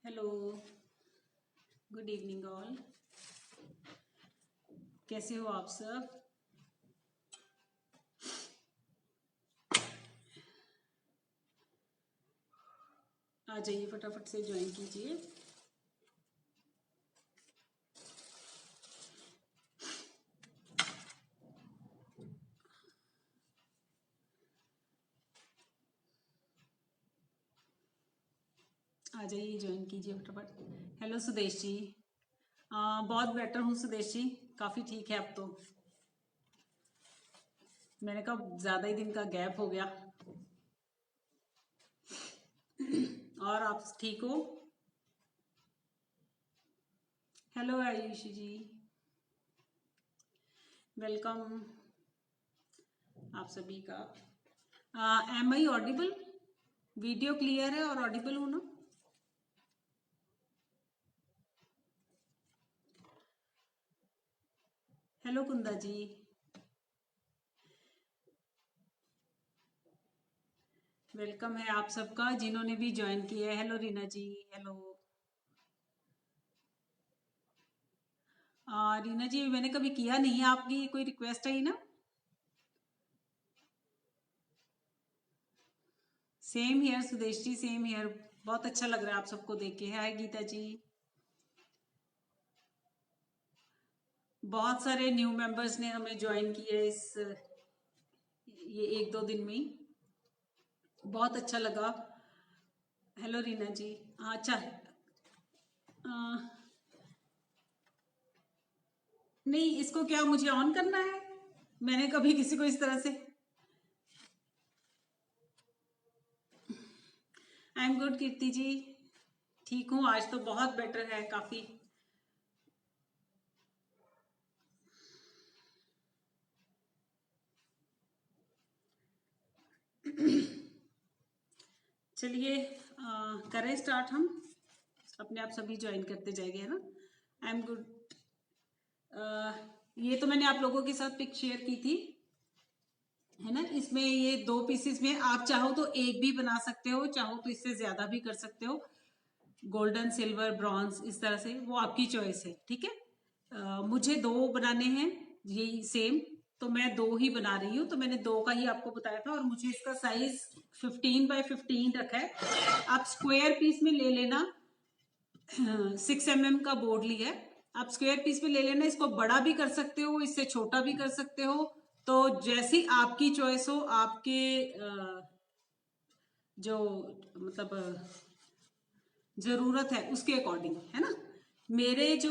Hello, good evening all. कैसे हो आप सब? आ जाइए, फटाफट से ज्वाइन कीजिए। आ जाइए, ज्वाइन कीजिए फटाफट। हेलो सुदेश जी। बहुत बेटर हूँ सुदेश जी, काफ़ी ठीक है अब तो। मैंने कहा ज़्यादा ही दिन का गैप हो गया। और आप ठीक हो? हेलो आयुषी जी, वेलकम आप सभी का। Am I audible? Video clear है और ऑडिबल हो ना? हेलो कुंदा जी, वेलकम है आप सबका जिन्होंने भी ज्वाइन किया है। हेलो रीना जी, हेलो। रीना जी, मैंने कभी किया नहीं है, आपकी कोई रिक्वेस्ट आई ना? Same here Sudesh ji, same here. बहुत अच्छा लग रहा है आप सबको देख के। हाय गीता जी। बहुत सारे न्यू मेंबर्स ने हमें ज्वाइन किया है इस ये एक दो दिन में ही। बहुत अच्छा लगा। हेलो रीना जी। अच्छा। अ, नहीं, इसको क्या मुझे ऑन करना है? मैंने कभी किसी को इस तरह से। आई एम गुड कीर्ति जी, ठीक हूँ। आज तो बहुत बेटर है काफी। चलिए करें स्टार्ट हम। अपने आप सभी ज्वाइन करते जाएंगे, है ना? I am good. ये तो मैंने आप लोगों के साथ पिक शेयर की थी, है ना? इसमें ये दो पीसेस में आप चाहो तो एक भी बना सकते हो, चाहो तो इससे ज्यादा भी कर सकते हो। गोल्डन, सिल्वर, ब्रॉन्ज, इस तरह से वो आपकी चॉइस है, ठीक है? मुझे दो बनाने हैं, यही सेम। तो मैं दो ही बना रही हूँ, तो मैंने दो का ही आपको बताया था। और मुझे इसका साइज 15x15 रखा है। आप स्क्वायर पीस में ले लेना। 6 mm का बोर्ड लिया है, आप स्क्वायर पीस में ले लेना। इसको बड़ा भी कर सकते हो, इससे छोटा भी कर सकते हो। तो जैसी आपकी चॉइस हो, आपके जो मतलब जरूरत है उसके अकॉर्डिंग, है ना? मेरे जो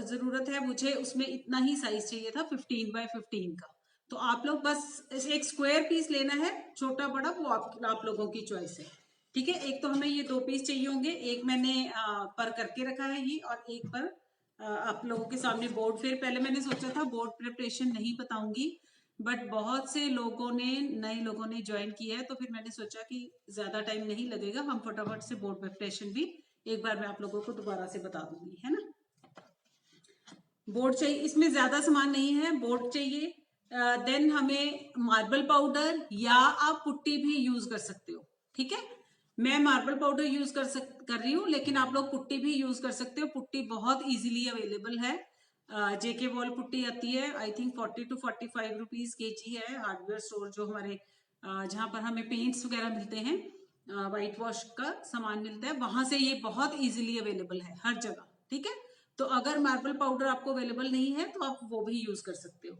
जरूरत है, मुझे उसमें इतना ही साइज चाहिए था, 15x15 का। तो आप लोग बस एक स्क्वायर पीस लेना है, छोटा बड़ा वो आप लोगों की चॉइस है, ठीक है? एक तो हमें ये दो पीस चाहिए होंगे। एक मैंने पर करके रखा है ये, और एक पर आप लोगों के सामने बोर्ड। फिर पहले मैंने सोचा था बोर्ड प्रिपरेशन नहीं बताऊंगी, बट बहुत से लोगों ने, नए लोगों ने ज्वाइन किया है, तो फिर मैंने सोचा कि ज्यादा टाइम नहीं लगेगा, हम फटाफट से बोर्ड प्रिपरेशन भी एक बार मैं आप लोगों को दोबारा से बता दूंगी, है ना? बोर्ड चाहिए, इसमें ज्यादा सामान नहीं है, बोर्ड चाहिए। देन हमें मार्बल पाउडर, या आप पुट्टी भी यूज कर सकते हो, ठीक है? मैं मार्बल पाउडर यूज कर रही हूँ, लेकिन आप लोग पुट्टी भी यूज कर सकते हो। पुट्टी बहुत इजीली अवेलेबल है। जेके वॉल पुट्टी आती है, I think 40 to 45 rupees KG है। हार्डवेयर स्टोर जो हमारे जहाँ पर हमें पेंट्स वगैरह मिलते हैं, व्हाइट वॉश का सामान मिलता है, वहां से ये बहुत इजीली अवेलेबल है हर जगह, ठीक है? तो अगर मार्बल पाउडर आपको अवेलेबल नहीं है तो आप वो भी यूज कर सकते हो।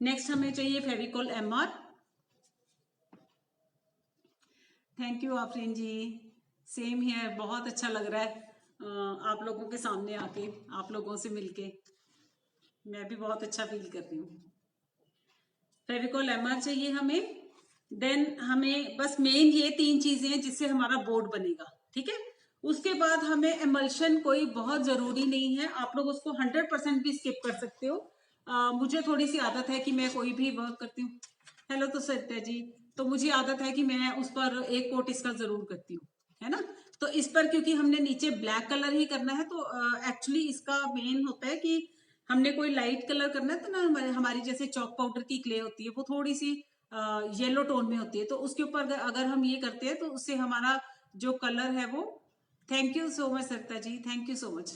नेक्स्ट हमें चाहिए Fevicol MR. Thank you Afreen ji, same here. बहुत अच्छा लग रहा है आप लोगों के सामने आके, आप लोगों से मिलके मैं भी बहुत अच्छा फील कर रही हूँ। फेविकॉल एमआर चाहिए हमें। देन हमें बस मेन ये तीन चीजें हैं जिससे हमारा बोर्ड बनेगा, ठीक है? उसके बाद हमें एमल्शन कोई बहुत जरूरी नहीं है, आप लोग उसको 100% भी स्किप कर सकते हो। मुझे थोड़ी सी आदत है कि मैं कोई भी वर्क करती हूँ। हेलो तो सत्या जी। तो मुझे आदत है कि मैं उस पर एक कोट इसका जरूर करती हूँ, है ना? तो इस पर क्योंकि हमने नीचे ब्लैक कलर ही करना है, तो एक्चुअली इसका मेन होता है कि हमने कोई लाइट कलर करना है, तो ना हमारी जैसे चॉक पाउडर की क्ले होती है, वो थोड़ी सी येलो टोन में होती है। तो उसके ऊपर अगर हम ये करते हैं तो उससे हमारा जो कलर है वो thank you so much Sarita ji, thank you so much.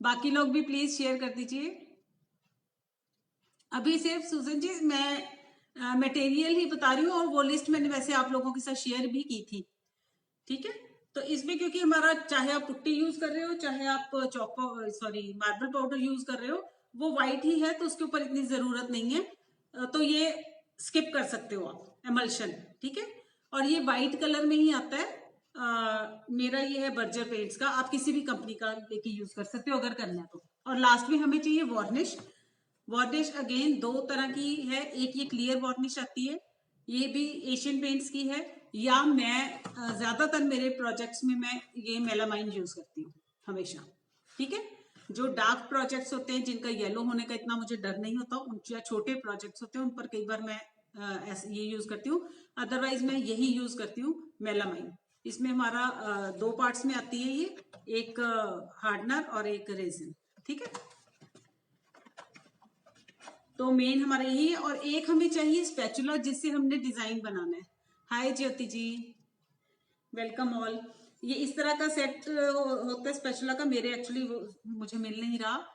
बाकी लोग भी प्लीज शेयर कर दीजिए। अभी सिर्फ सुजन जी मैं मटेरियल ही बता रही हूँ, और वो लिस्ट मैंने वैसे आप लोगों के साथ शेयर भी की थी, ठीक है। तो इसमें क्योंकि हमारा, चाहे आप पुट्टी यूज कर रहे हो, चाहे आप मार्बल पाउडर यूज कर रहे हो, वो व्हाइट ही है, तो उसके ऊपर इतनी जरूरत नहीं है, तो ये स्किप कर सकते हो आप एमल्शन, ठीक है। और ये व्हाइट कलर में ही आता है। मेरा ये है बर्जर पेंट्स का, आप किसी भी कंपनी का लेके यूज कर सकते हो अगर करना है तो। और लास्ट में हमें चाहिए वार्निश। वार्निश अगेन दो तरह की है, एक ये क्लियर वार्निश आती है, ये भी एशियन पेंट्स की है, या मैं ज्यादातर मेरे प्रोजेक्ट्स में मैं ये मेलामाइन यूज करती हूँ हमेशा, ठीक है। जो डार्क प्रोजेक्ट्स होते हैं जिनका येलो होने का इतना मुझे डर नहीं होता, उन या छोटे प्रोजेक्ट्स होते हैं उन पर कई बार मैं ऐसे ये यूज करती हूँ। अदरवाइज मैं यही यूज करती हूँ मेलामाइन। इसमें हमारा दो पार्ट्स में आती है ये, एक हार्डनर और एक रेजिन, ठीक है। तो मेन हमारा यही है, और एक हमें चाहिए स्पैचुला जिससे हमने डिजाइन बनाना है। हाय ज्योति जी, वेलकम ऑल। ये इस तरह का सेट होता है स्पैचुला का, मेरे एक्चुअली मुझे मिल नहीं रहा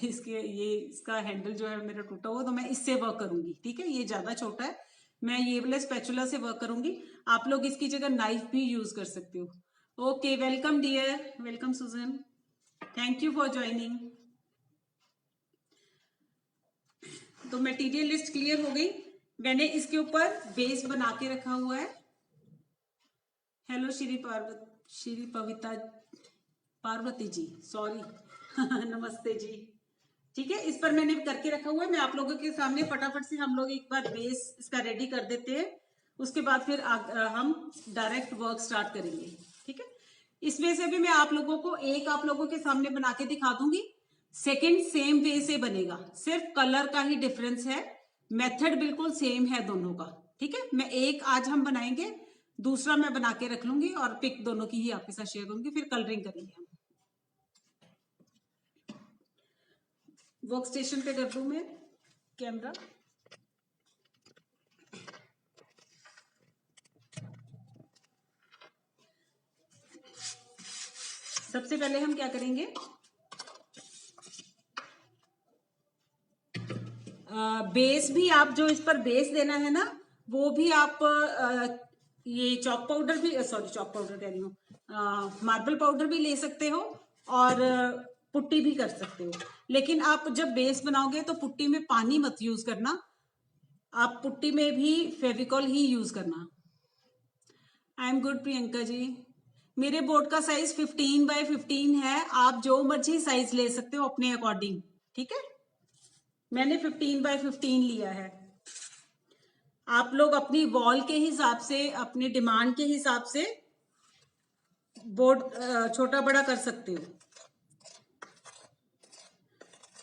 इसका हैंडल जो है मेरा टूटा हुआ, तो मैं इससे वर्क करूंगी, ठीक है। ये ज्यादा छोटा है, मैं ये वाले स्पैचुला से वर्क करूंगी। आप लोग इसकी जगह नाइफ भी यूज कर सकते हो। Okay, welcome dear, welcome Sujan, thank you for joining. तो मटेरियल लिस्ट क्लियर हो गई। मैंने इसके ऊपर बेस बना के रखा हुआ है। हेलो श्री पविता पार्वती जी, सॉरी नमस्ते जी, ठीक है। इस पर मैंने करके रखा हुआ है, मैं आप लोगों के सामने फटाफट से हम लोग एक बार बेस इसका रेडी कर देते हैं, उसके बाद फिर हम डायरेक्ट वर्क स्टार्ट करेंगे, ठीक है। इसमें से भी मैं आप लोगों को एक आप लोगों के सामने बना के दिखा दूंगी, सेकंड सेम वे से बनेगा, सिर्फ कलर का ही डिफरेंस है, मेथड बिल्कुल सेम है दोनों का, ठीक है। मैं एक आज हम बनाएंगे, दूसरा मैं बना के रख लूंगी और पिक दोनों की ही आपके साथ शेयर करूंगी, फिर कलरिंग करेंगे हम। वर्क स्टेशन पे कर दूं मैं कैमरा। सबसे पहले हम क्या करेंगे, बेस भी आप जो इस पर बेस देना है ना, वो भी आप ये चॉक पाउडर भी, सॉरी चॉक पाउडर कह रही हूँ, मार्बल पाउडर भी ले सकते हो, और पुट्टी भी कर सकते हो। लेकिन आप जब बेस बनाओगे तो पुट्टी में पानी मत यूज करना, आप पुट्टी में भी फेविकॉल ही यूज करना। I am good Priyanka ji. मेरे बोर्ड का साइज 15x15 है, आप जो मर्जी साइज ले सकते हो अपने अकॉर्डिंग, ठीक है। मैंने 15x15 लिया है, आप लोग अपनी वॉल के हिसाब से, अपनी डिमांड के हिसाब से बोर्ड छोटा बड़ा कर सकते हो।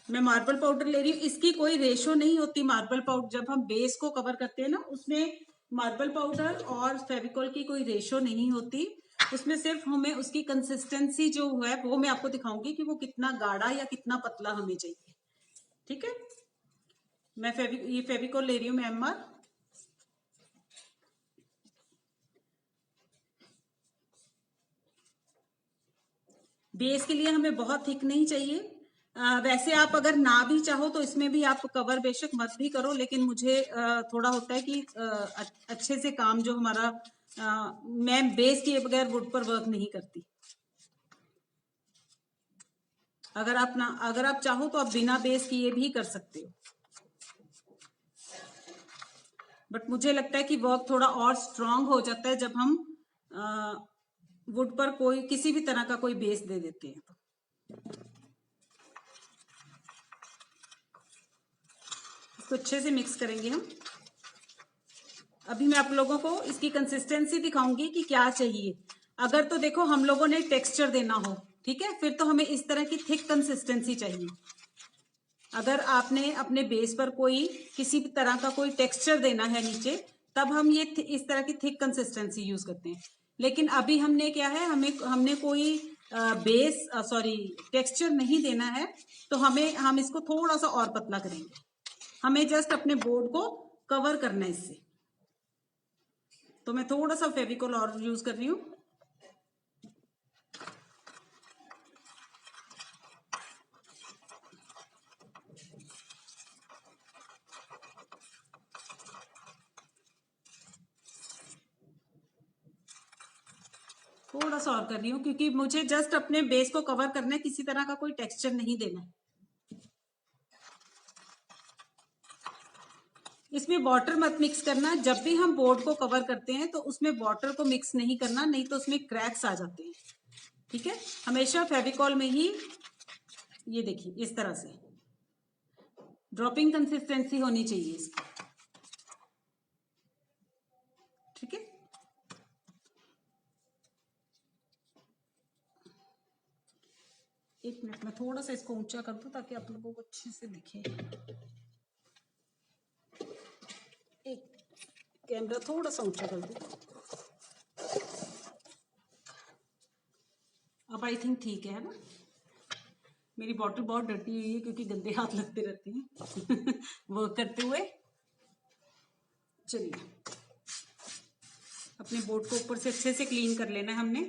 मैं मार्बल पाउडर ले रही हूँ, इसकी कोई रेशो नहीं होती। मार्बल पाउडर जब हम बेस को कवर करते हैं ना, उसमें मार्बल पाउडर और फेविकॉल की कोई रेशो नहीं होती, उसमें सिर्फ हमें उसकी कंसिस्टेंसी जो है वो मैं आपको दिखाऊंगी कि वो कितना गाढ़ा या कितना पतला हमें चाहिए, ठीक है। मैं ये फेविकॉल ले रही हूँ, मैं MR। बेस के लिए हमें बहुत थिक नहीं चाहिए। वैसे आप अगर ना भी चाहो तो इसमें भी आप कवर बेशक मत भी करो, लेकिन मुझे थोड़ा होता है कि अच्छे से काम जो हमारा, मैं बेस किए बगैर वुड पर वर्क नहीं करती। अगर आप चाहो तो आप बिना बेस किए भी कर सकते हो, बट मुझे लगता है कि वर्क थोड़ा और स्ट्रांग हो जाता है जब हम वुड पर कोई किसी भी तरह का कोई बेस दे देते हैं। इसको अच्छे से मिक्स करेंगे हम। अभी मैं आप लोगों को इसकी कंसिस्टेंसी दिखाऊंगी कि क्या चाहिए। अगर तो देखो हम लोगों ने टेक्सचर देना हो, ठीक है, फिर तो हमें इस तरह की थिक कंसिस्टेंसी चाहिए। अगर आपने अपने बेस पर कोई किसी भी तरह का कोई टेक्सचर देना है नीचे, तब हम ये इस तरह की थिक कंसिस्टेंसी यूज करते हैं। लेकिन अभी हमने क्या है, हमने कोई बेस टेक्सचर नहीं देना है, तो हम इसको थोड़ा सा और पतला करेंगे। हमें जस्ट अपने बोर्ड को कवर करना है इससे, तो मैं थोड़ा सा फेविकॉल और यूज कर रही हूँ। थोड़ा सा और कर रही हूँ क्योंकि मुझे जस्ट अपने बेस को कवर करना है, किसी तरह का कोई टेक्सचर नहीं देना है। इसमें वाटर मत मिक्स करना। जब भी हम बोर्ड को कवर करते हैं तो उसमें वाटर को मिक्स नहीं करना, नहीं तो उसमें क्रैक्स आ जाते हैं। ठीक है, हमेशा फेविकॉल में ही, ये देखिए इस तरह से ड्रॉपिंग कंसिस्टेंसी होनी चाहिए इसकी। ठीक है, एक मिनट में थोड़ा सा इसको ऊंचा कर दूं ताकि आप लोगों को अच्छे से दिखे। एक कैमरा थोड़ा सा ऊंचा कर दूं। अब आई थिंक ठीक है ना। मेरी बॉटल बहुत डर्टी हुई है क्योंकि गंदे हाथ लगते रहते हैं वर्क करते हुए। चलिए, अपने बोर्ड को ऊपर से अच्छे से क्लीन कर लेना है हमने,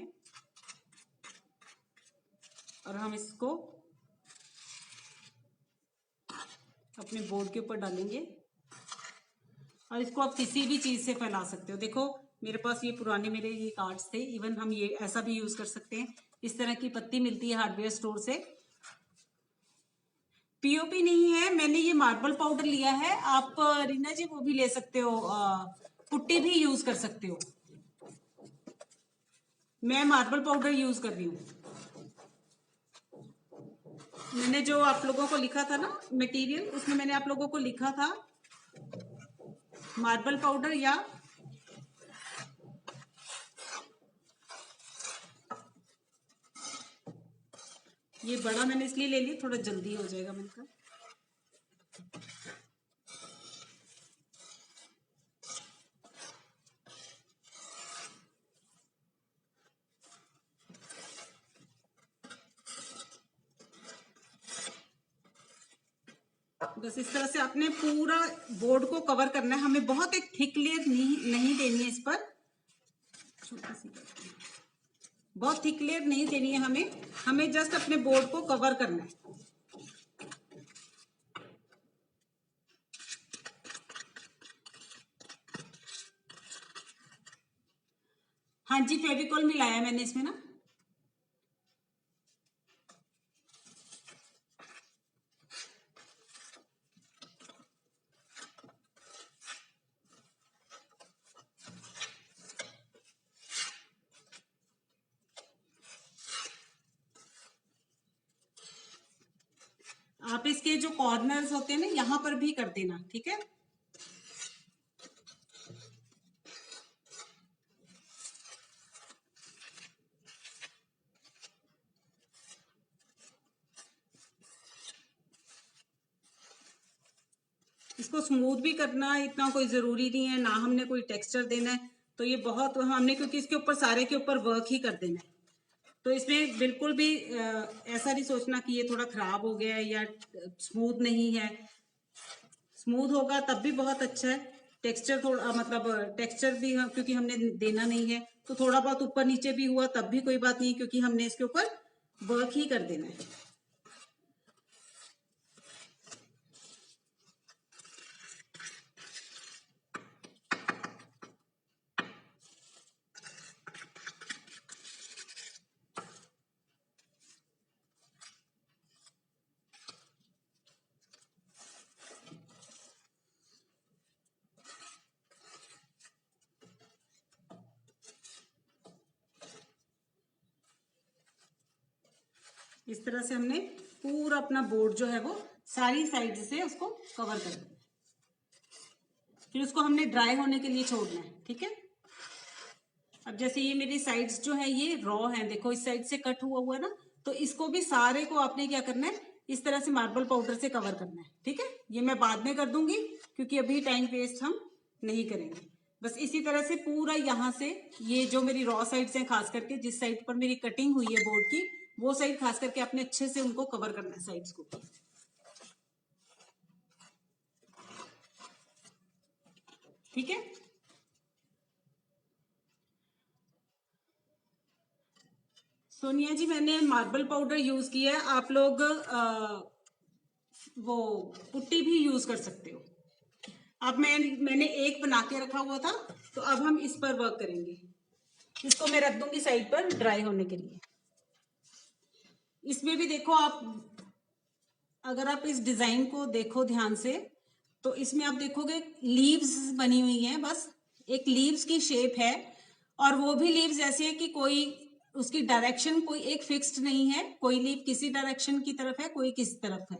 और हम इसको अपने बोर्ड के ऊपर डालेंगे। और इसको आप किसी भी चीज से फैला सकते हो। देखो मेरे पास ये पुराने मेरे ये कार्ड्स थे, इवन हम ये ऐसा भी यूज कर सकते हैं। इस तरह की पत्ती मिलती है हार्डवेयर स्टोर से। पीओपी नहीं है, मैंने ये मार्बल पाउडर लिया है। आप रीना जी वो भी ले सकते हो, पुट्टी भी यूज कर सकते हो। मैं मार्बल पाउडर यूज कर रही हूँ। मैंने जो आप लोगों को लिखा था ना मटेरियल, उसमें मैंने आप लोगों को लिखा था मार्बल पाउडर या ये बड़ा मैंने इसलिए ले लिया, थोड़ा जल्दी हो जाएगा मैंने कहा। बस इस तरह से आपने पूरा बोर्ड को कवर करना है। हमें बहुत एक थिक लेयर नहीं देनी है इस पर, छोटी सी बहुत थिक लेयर नहीं देनी है हमें जस्ट अपने बोर्ड को कवर करना है। हाँ जी, फेविकॉल मिलाया मैंने इसमें ना। आप इसके जो कॉर्नर्स होते हैं ना, यहां पर भी कर देना। ठीक है, इसको स्मूथ भी करना इतना कोई जरूरी नहीं है, ना हमने कोई टेक्सचर देना है। तो ये बहुत हमने, क्योंकि इसके ऊपर सारे के ऊपर वर्क ही कर देना है, तो इसमें बिल्कुल भी ऐसा नहीं सोचना कि ये थोड़ा खराब हो गया है या स्मूथ नहीं है। स्मूथ होगा तब भी बहुत अच्छा है। टेक्सचर थोड़ा मतलब टेक्सचर भी क्योंकि हमने देना नहीं है, तो थोड़ा बहुत ऊपर नीचे भी हुआ तब भी कोई बात नहीं, क्योंकि हमने इसके ऊपर वर्क ही कर देना है। इस तरह से हमने पूरा अपना बोर्ड जो है वो सारी साइड से उसको कवर कर दिया। फिर उसको हमने ड्राई होने के लिए छोड़ना है। ठीक है, अब जैसे ये मेरी साइड्स जो है ये रॉ है, देखो इस साइड से कट हुआ ना, तो इसको भी सारे को आपने क्या करना है, इस तरह से मार्बल पाउडर से कवर करना है। ठीक है, ये मैं बाद में कर दूंगी क्योंकि अभी टाइम वेस्ट हम नहीं करेंगे। बस इसी तरह से पूरा यहाँ से, ये जो मेरी रॉ साइड्स हैं, खास करके जिस साइड पर मेरी कटिंग हुई है बोर्ड की, वो साइड खास करके आपने अच्छे से उनको कवर करना है, साइड्स को। ठीक है, सोनिया जी मैंने मार्बल पाउडर यूज किया है, आप लोग वो पुट्टी भी यूज कर सकते हो। अब मैंने एक बना के रखा हुआ था, तो अब हम इस पर वर्क करेंगे। इसको मैं रख दूंगी साइड पर ड्राई होने के लिए। इसमें भी देखो आप, अगर आप इस डिजाइन को देखो ध्यान से तो इसमें आप देखोगे लीव्स बनी हुई हैं, बस एक लीव्स की शेप है, और वो भी लीव्स ऐसी है कि कोई उसकी डायरेक्शन कोई एक फिक्स्ड नहीं है, कोई लीव किसी डायरेक्शन की तरफ है, कोई किसी तरफ है।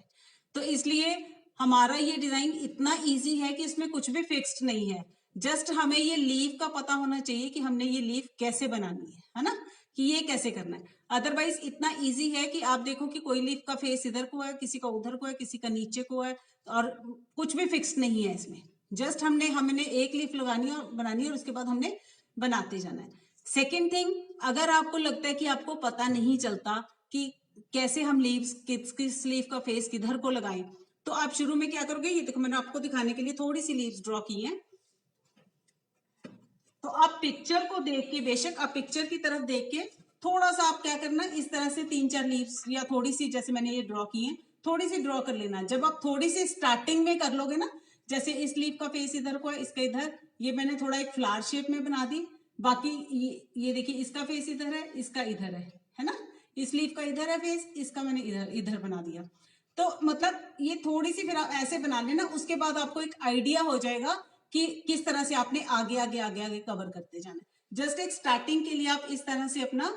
तो इसलिए हमारा ये डिजाइन इतना इजी है कि इसमें कुछ भी फिक्स्ड नहीं है। जस्ट हमें ये लीव का पता होना चाहिए कि हमने ये लीव कैसे बनानी है ना, कि ये कैसे करना है। अदरवाइज इतना इजी है कि आप देखो कि कोई लीफ का फेस इधर को है, किसी का उधर को है, किसी का नीचे को है, और कुछ भी फिक्स नहीं है इसमें। जस्ट हमने एक लीफ लगानी है और बनानी है, और उसके बाद हमने बनाते जाना है। सेकेंड थिंग, अगर आपको लगता है कि आपको पता नहीं चलता कि कैसे हम लीव्स किस लीफ का फेस किधर को लगाएं, तो आप शुरू में क्या करोगे, ये देखो मैंने आपको दिखाने के लिए थोड़ी सी लीव्स ड्रॉ की हैं। तो आप पिक्चर को देख के, बेशक आप पिक्चर की तरफ देख के थोड़ा सा आप क्या करना, इस तरह से 3-4 लीव्स या थोड़ी सी, जैसे मैंने ये ड्रॉ की है, थोड़ी सी ड्रॉ कर लेना। जब आप थोड़ी सी स्टार्टिंग में कर लोगे ना, जैसे इस लीफ का फेस इधर को है, इसका इधर, ये मैंने थोड़ा एक फ्लावर शेप में बना दी। बाकी ये देखिए इसका फेस इधर है, इसका इधर है ना, इस लीफ का इधर है फेस, इसका मैंने इधर बना दिया। तो मतलब ये थोड़ी सी फिर आप ऐसे बना लेना, उसके बाद आपको एक आइडिया हो जाएगा कि किस तरह से आपने आगे आगे आगे आगे कवर करते जाना। जस्ट एक स्टार्टिंग के लिए आप इस तरह से अपना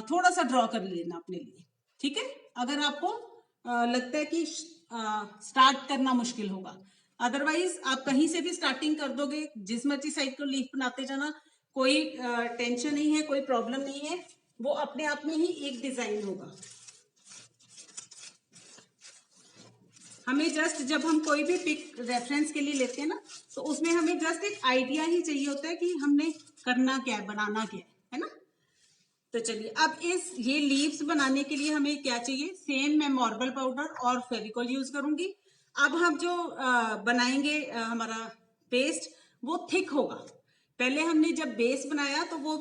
थोड़ा सा ड्रॉ कर लेना अपने लिए, ठीक है। अगर आपको लगता है कि स्टार्ट करना मुश्किल होगा, अदरवाइज आप कहीं से भी स्टार्टिंग कर दोगे, जिस मर्जी साइड को लीफ बनाते जाना, कोई टेंशन नहीं है, कोई प्रॉब्लम नहीं है, वो अपने आप में ही एक डिजाइन होगा। हमें जस्ट जब हम कोई भी पिक रेफरेंस के लिए लेते हैं ना, तो उसमें हमें जस्ट एक आइडिया ही चाहिए होता है कि हमने करना क्या है, बनाना क्या है ना। तो चलिए, अब ये लीव्स बनाने के लिए हमें क्या चाहिए, सेम मैं मार्बल पाउडर और फेविकॉल यूज करूंगी। अब हम जो बनाएंगे हमारा पेस्ट, वो थिक होगा। पहले हमने जब बेस बनाया तो वो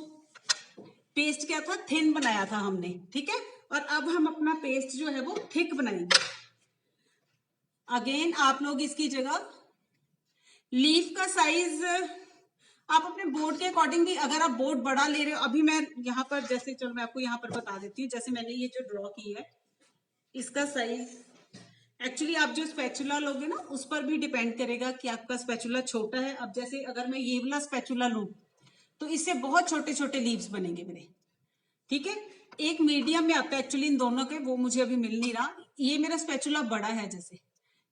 पेस्ट क्या था, थिन बनाया था हमने, ठीक है। और अब हम अपना पेस्ट जो है वो थिक बनाएंगे। अगेन आप लोग इसकी जगह लीफ का साइज आप अपने बोर्ड के अकॉर्डिंग भी, अगर आप बोर्ड बड़ा ले रहे हो, अभी मैं यहाँ पर जैसे, चलो मैं आपको यहाँ पर बता देती हूँ, जैसे मैंने ये जो ड्रॉ की है, इसका साइज एक्चुअली आप जो स्पैचुला लोगे ना, उस पर भी डिपेंड करेगा कि आपका स्पैचुला छोटा है। अब जैसे अगर मैं ये वाला स्पैचुला लूं तो इससे बहुत छोटे छोटे लीव्स बनेंगे मेरे, ठीक है। एक मीडियम में आता है एक्चुअली इन दोनों के, वो मुझे अभी मिल नहीं रहा। ये मेरा स्पैचुला बड़ा है जैसे,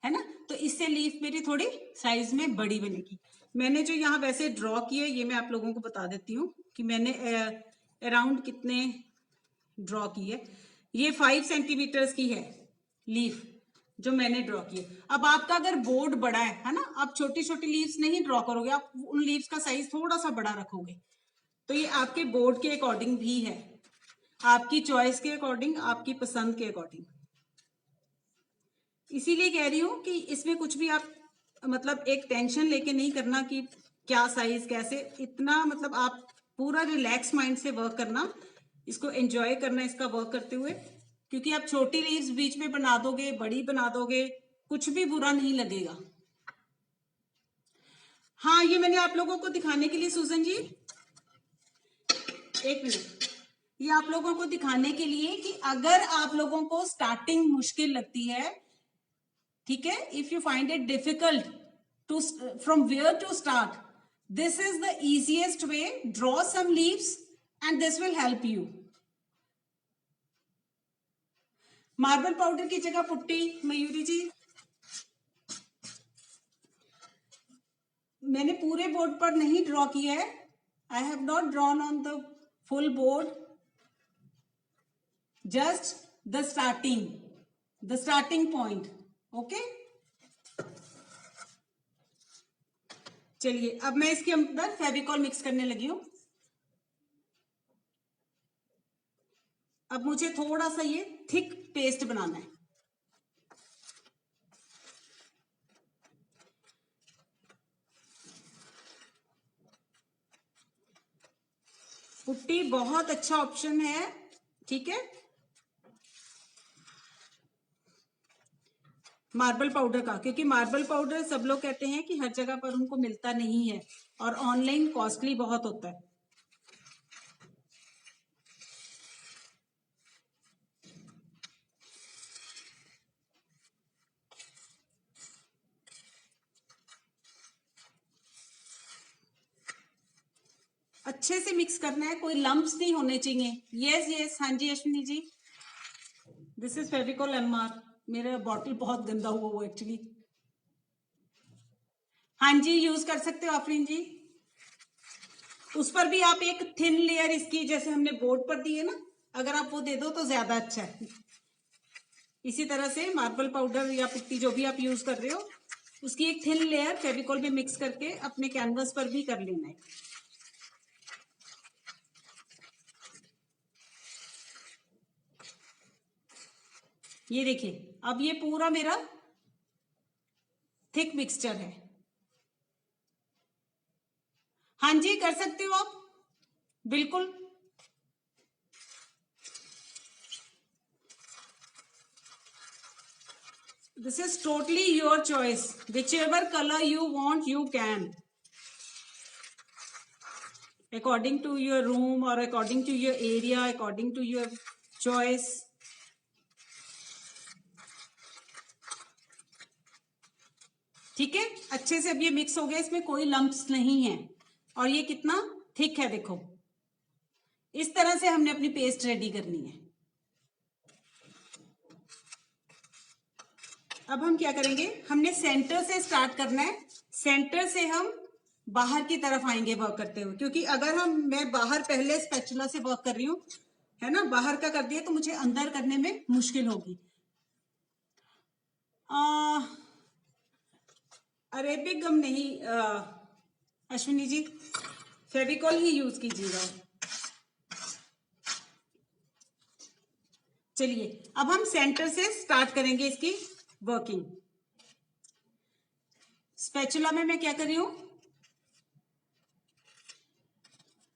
है ना, तो इससे लीफ मेरी थोड़ी साइज में बड़ी बनेगी। मैंने जो यहाँ वैसे ड्रॉ किया है, ये मैं आप लोगों को बता देती हूँ कि मैंने अराउंड कितने ड्रॉ की है। ये 5 सेंटीमीटर्स की है लीफ जो मैंने ड्रॉ की है। अब आपका अगर बोर्ड बड़ा है ना, आप छोटी छोटी लीव्स नहीं ड्रॉ करोगे, आप उन लीव्स का साइज थोड़ा सा बड़ा रखोगे। तो ये आपके बोर्ड के अकॉर्डिंग भी है, आपकी चॉइस के अकॉर्डिंग, आपकी पसंद के अकॉर्डिंग। इसीलिए कह रही हूं कि इसमें कुछ भी आप मतलब एक टेंशन लेके नहीं करना कि क्या साइज कैसे, इतना मतलब आप पूरा रिलैक्स माइंड से वर्क करना, इसको एंजॉय करना इसका वर्क करते हुए। क्योंकि आप छोटी लीव्स बीच में बना दोगे, बड़ी बना दोगे, कुछ भी बुरा नहीं लगेगा। हाँ, ये मैंने आप लोगों को दिखाने के लिए, सुजन जी एक मिनट, ये आप लोगों को दिखाने के लिए कि अगर आप लोगों को स्टार्टिंग मुश्किल लगती है, ठीक है, if you find it difficult to from where to start, this is the easiest way, draw some leaves and this will help you. Marble powder की जगह पुट्टी, मयूरी जी मैंने पूरे बोर्ड पर नहीं ड्रॉ किया है, I have not drawn on the full board, just the starting point, okay. चलिए, अब मैं इसके अंदर फेविकॉल मिक्स करने लगी हूं। अब मुझे थोड़ा सा ये थिक पेस्ट बनाना है। पुट्टी बहुत अच्छा ऑप्शन है, ठीक है, मार्बल पाउडर का, क्योंकि मार्बल पाउडर सब लोग कहते हैं कि हर जगह पर उनको मिलता नहीं है और ऑनलाइन कॉस्टली बहुत होता है। अच्छे से मिक्स करना है, कोई लम्प्स नहीं होने चाहिए। यस यस, हाँ जी Ashwini ji. This is Fevicol MR, मेरा बॉटल बहुत गंदा हुआ वो एक्चुअली। हाँ जी यूज कर सकते हो आफरीन जी। उस पर भी आप एक थिन लेयर इसकी, जैसे हमने बोर्ड पर दी है ना, अगर आप वो दे दो तो ज्यादा अच्छा है। इसी तरह से मार्बल पाउडर या पुट्टी जो भी आप यूज कर रहे हो, उसकी एक थिन लेयर फेविकॉल में मिक्स करके अपने कैनवस पर भी कर लेना है। ये देखिए अब ये पूरा मेरा थिक मिक्सचर है। हाँ जी कर सकते हो आप, बिल्कुल। This is totally your choice. Whichever color you want, you can. According to your room or according to your area, according to your choice. ठीक है, अच्छे से अब ये मिक्स हो गया, इसमें कोई लम्प्स नहीं है और ये कितना थिक है देखो। इस तरह से हमने अपनी पेस्ट रेडी करनी है। अब हम क्या करेंगे, हमने सेंटर से स्टार्ट करना है। सेंटर से हम बाहर की तरफ आएंगे वर्क करते हुए, क्योंकि अगर मैं बाहर पहले स्पैचुला से वर्क कर रही हूँ, है ना, बाहर का कर दिया तो मुझे अंदर करने में मुश्किल होगी। अरेबिक गम नहीं अश्विनी जी, फेविकॉल ही यूज कीजिएगा। चलिए अब हम सेंटर से स्टार्ट करेंगे इसकी वर्किंग। स्पैचुला में मैं क्या कर रही हूं,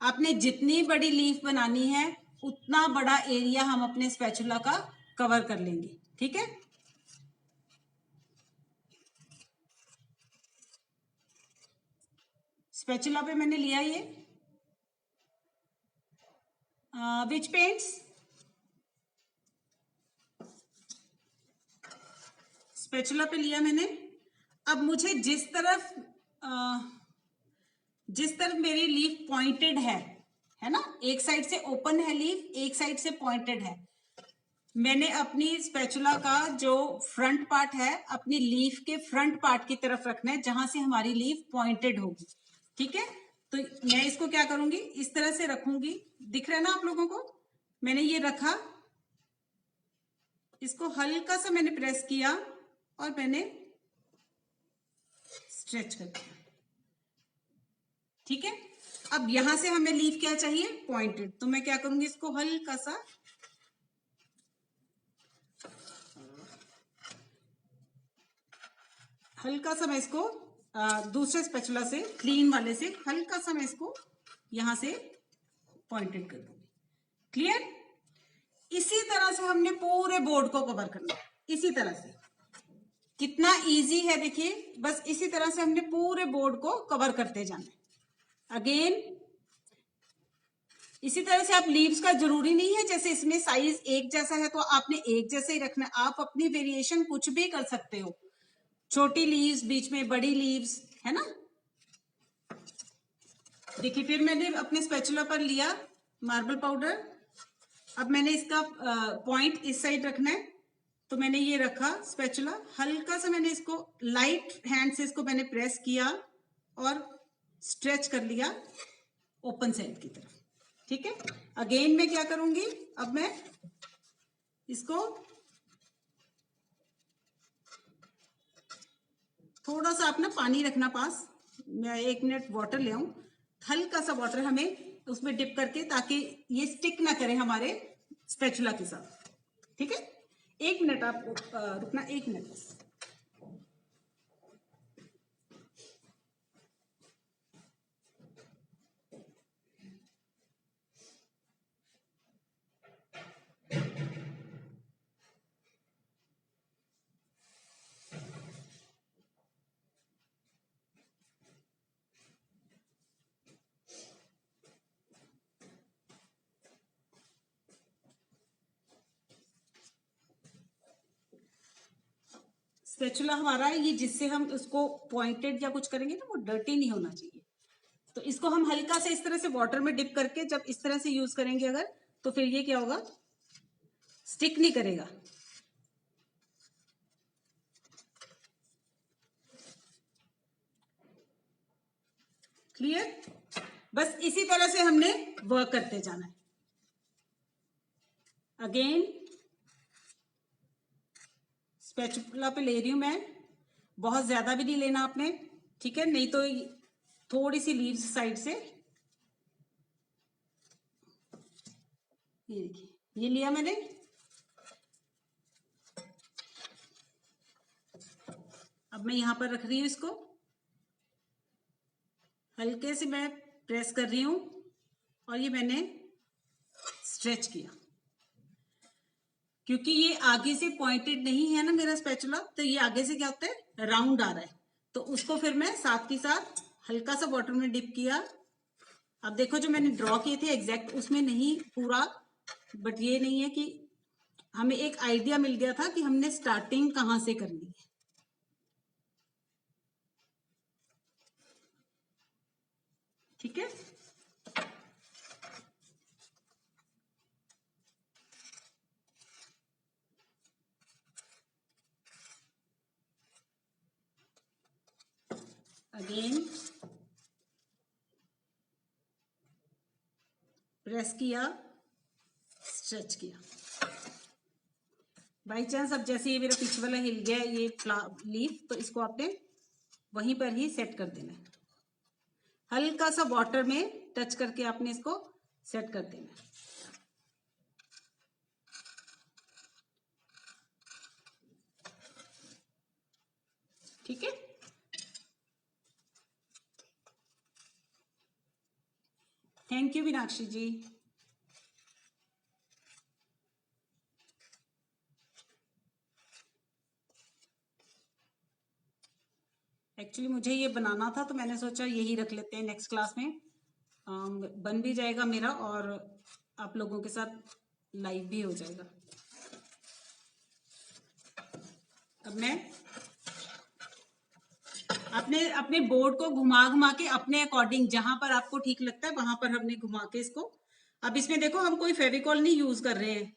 आपने जितनी बड़ी लीफ बनानी है उतना बड़ा एरिया हम अपने स्पैचुला का कवर कर लेंगे। ठीक है, स्पैचुला पे मैंने लिया ये विच पेंट्स, स्पैचुला पे लिया मैंने। अब मुझे जिस तरफ मेरी लीफ पॉइंटेड है ना, एक साइड से ओपन है लीफ, एक साइड से पॉइंटेड है, मैंने अपनी स्पैचुला का जो फ्रंट पार्ट है अपनी लीफ के फ्रंट पार्ट की तरफ रखना है, जहां से हमारी लीफ पॉइंटेड होगी। ठीक है, तो मैं इसको क्या करूंगी, इस तरह से रखूंगी। दिख रहा है ना आप लोगों को, मैंने ये रखा, इसको हल्का सा मैंने प्रेस किया और मैंने स्ट्रेच कर दिया। ठीक है, अब यहां से हमें लीफ क्या चाहिए, पॉइंटेड, तो मैं क्या करूंगी, इसको हल्का सा मैं इसको दूसरे स्पैचुला से, क्लीन वाले से हल्का सा मैं इसको यहां से पॉइंटेड कर दूंगी। क्लियर, इसी तरह से हमने पूरे बोर्ड को कवर करना है। इसी तरह से, कितना इजी है देखिए, बस इसी तरह से हमने पूरे बोर्ड को कवर करते जाना है। अगेन इसी तरह से आप लीव्स का जरूरी नहीं है, जैसे इसमें साइज एक जैसा है तो आपने एक जैसा ही रखना है, आप अपनी वेरिएशन कुछ भी कर सकते हो, छोटी लीव्स, बीच में बड़ी लीव्स, है ना। देखिए फिर मैंने अपने स्पैचुला पर लिया मार्बल पाउडर, अब मैंने इसका पॉइंट इस साइड रखना है, तो मैंने ये रखा स्पैचुला, हल्का सा मैंने इसको लाइट हैंड से इसको मैंने प्रेस किया और स्ट्रेच कर लिया ओपन साइड की तरफ। ठीक है, अगेन मैं क्या करूंगी, अब मैं इसको थोड़ा सा अपना पानी रखना पास, मैं 1 मिनट वाटर ले आऊं, हल्का सा वाटर हमें उसमें डिप करके, ताकि ये स्टिक ना करे हमारे स्पैचुला के साथ। ठीक है, 1 मिनट आप रुकना, 1 मिनट बस। स्पैचुला हमारा ये, जिससे हम उसको पॉइंटेड या कुछ करेंगे ना, वो डर्टी नहीं होना चाहिए, तो इसको इसको हम हल्का से इस तरह से वाटर में डिप करके जब इस तरह से यूज करेंगे अगर, तो फिर ये क्या होगा, स्टिक नहीं करेगा। क्लियर? बस इसी तरह से हमने वर्क करते जाना है। अगेन स्पैचुला पे ले रही हूं मैं, बहुत ज्यादा भी नहीं लेना आपने, ठीक है, नहीं तो थोड़ी सी लीव्स साइड से, ये देखिए, ये लिया मैंने। अब मैं यहां पर रख रही हूं इसको, हल्के से मैं प्रेस कर रही हूं और ये मैंने स्ट्रेच किया। क्योंकि ये आगे से पॉइंटेड नहीं है ना मेरा स्पैचुला, तो ये आगे से क्या होता है, राउंड आ रहा है, तो उसको फिर मैं साथ के साथ हल्का सा वाटर में डिप किया। अब देखो जो मैंने ड्रॉ किए थे एग्जैक्ट उसमें नहीं पूरा, बट ये नहीं है कि हमें एक आइडिया मिल गया था कि हमने स्टार्टिंग कहां से करनी है। ठीक है, अगेन प्रेस किया, स्ट्रेच किया। बाई चांस अब जैसे ये मेरा पीछे वाला हिल गया ये लीफ, तो इसको आपने वहीं पर ही सेट कर देना है, हल्का सा वाटर में टच करके आपने इसको सेट कर देना है। ठीक है, thank you Meenakshi ji. Actually मुझे ये बनाना था तो मैंने सोचा यही रख लेते हैं, नेक्स्ट क्लास में बन भी जाएगा मेरा और आप लोगों के साथ लाइव भी हो जाएगा। अब मैं अपने अपने बोर्ड को घुमा घुमा के अपने अकॉर्डिंग जहां पर आपको ठीक लगता है वहां पर हमने घुमा के इसको, अब इसमें देखो हम कोई फेविकॉल नहीं यूज कर रहे हैं,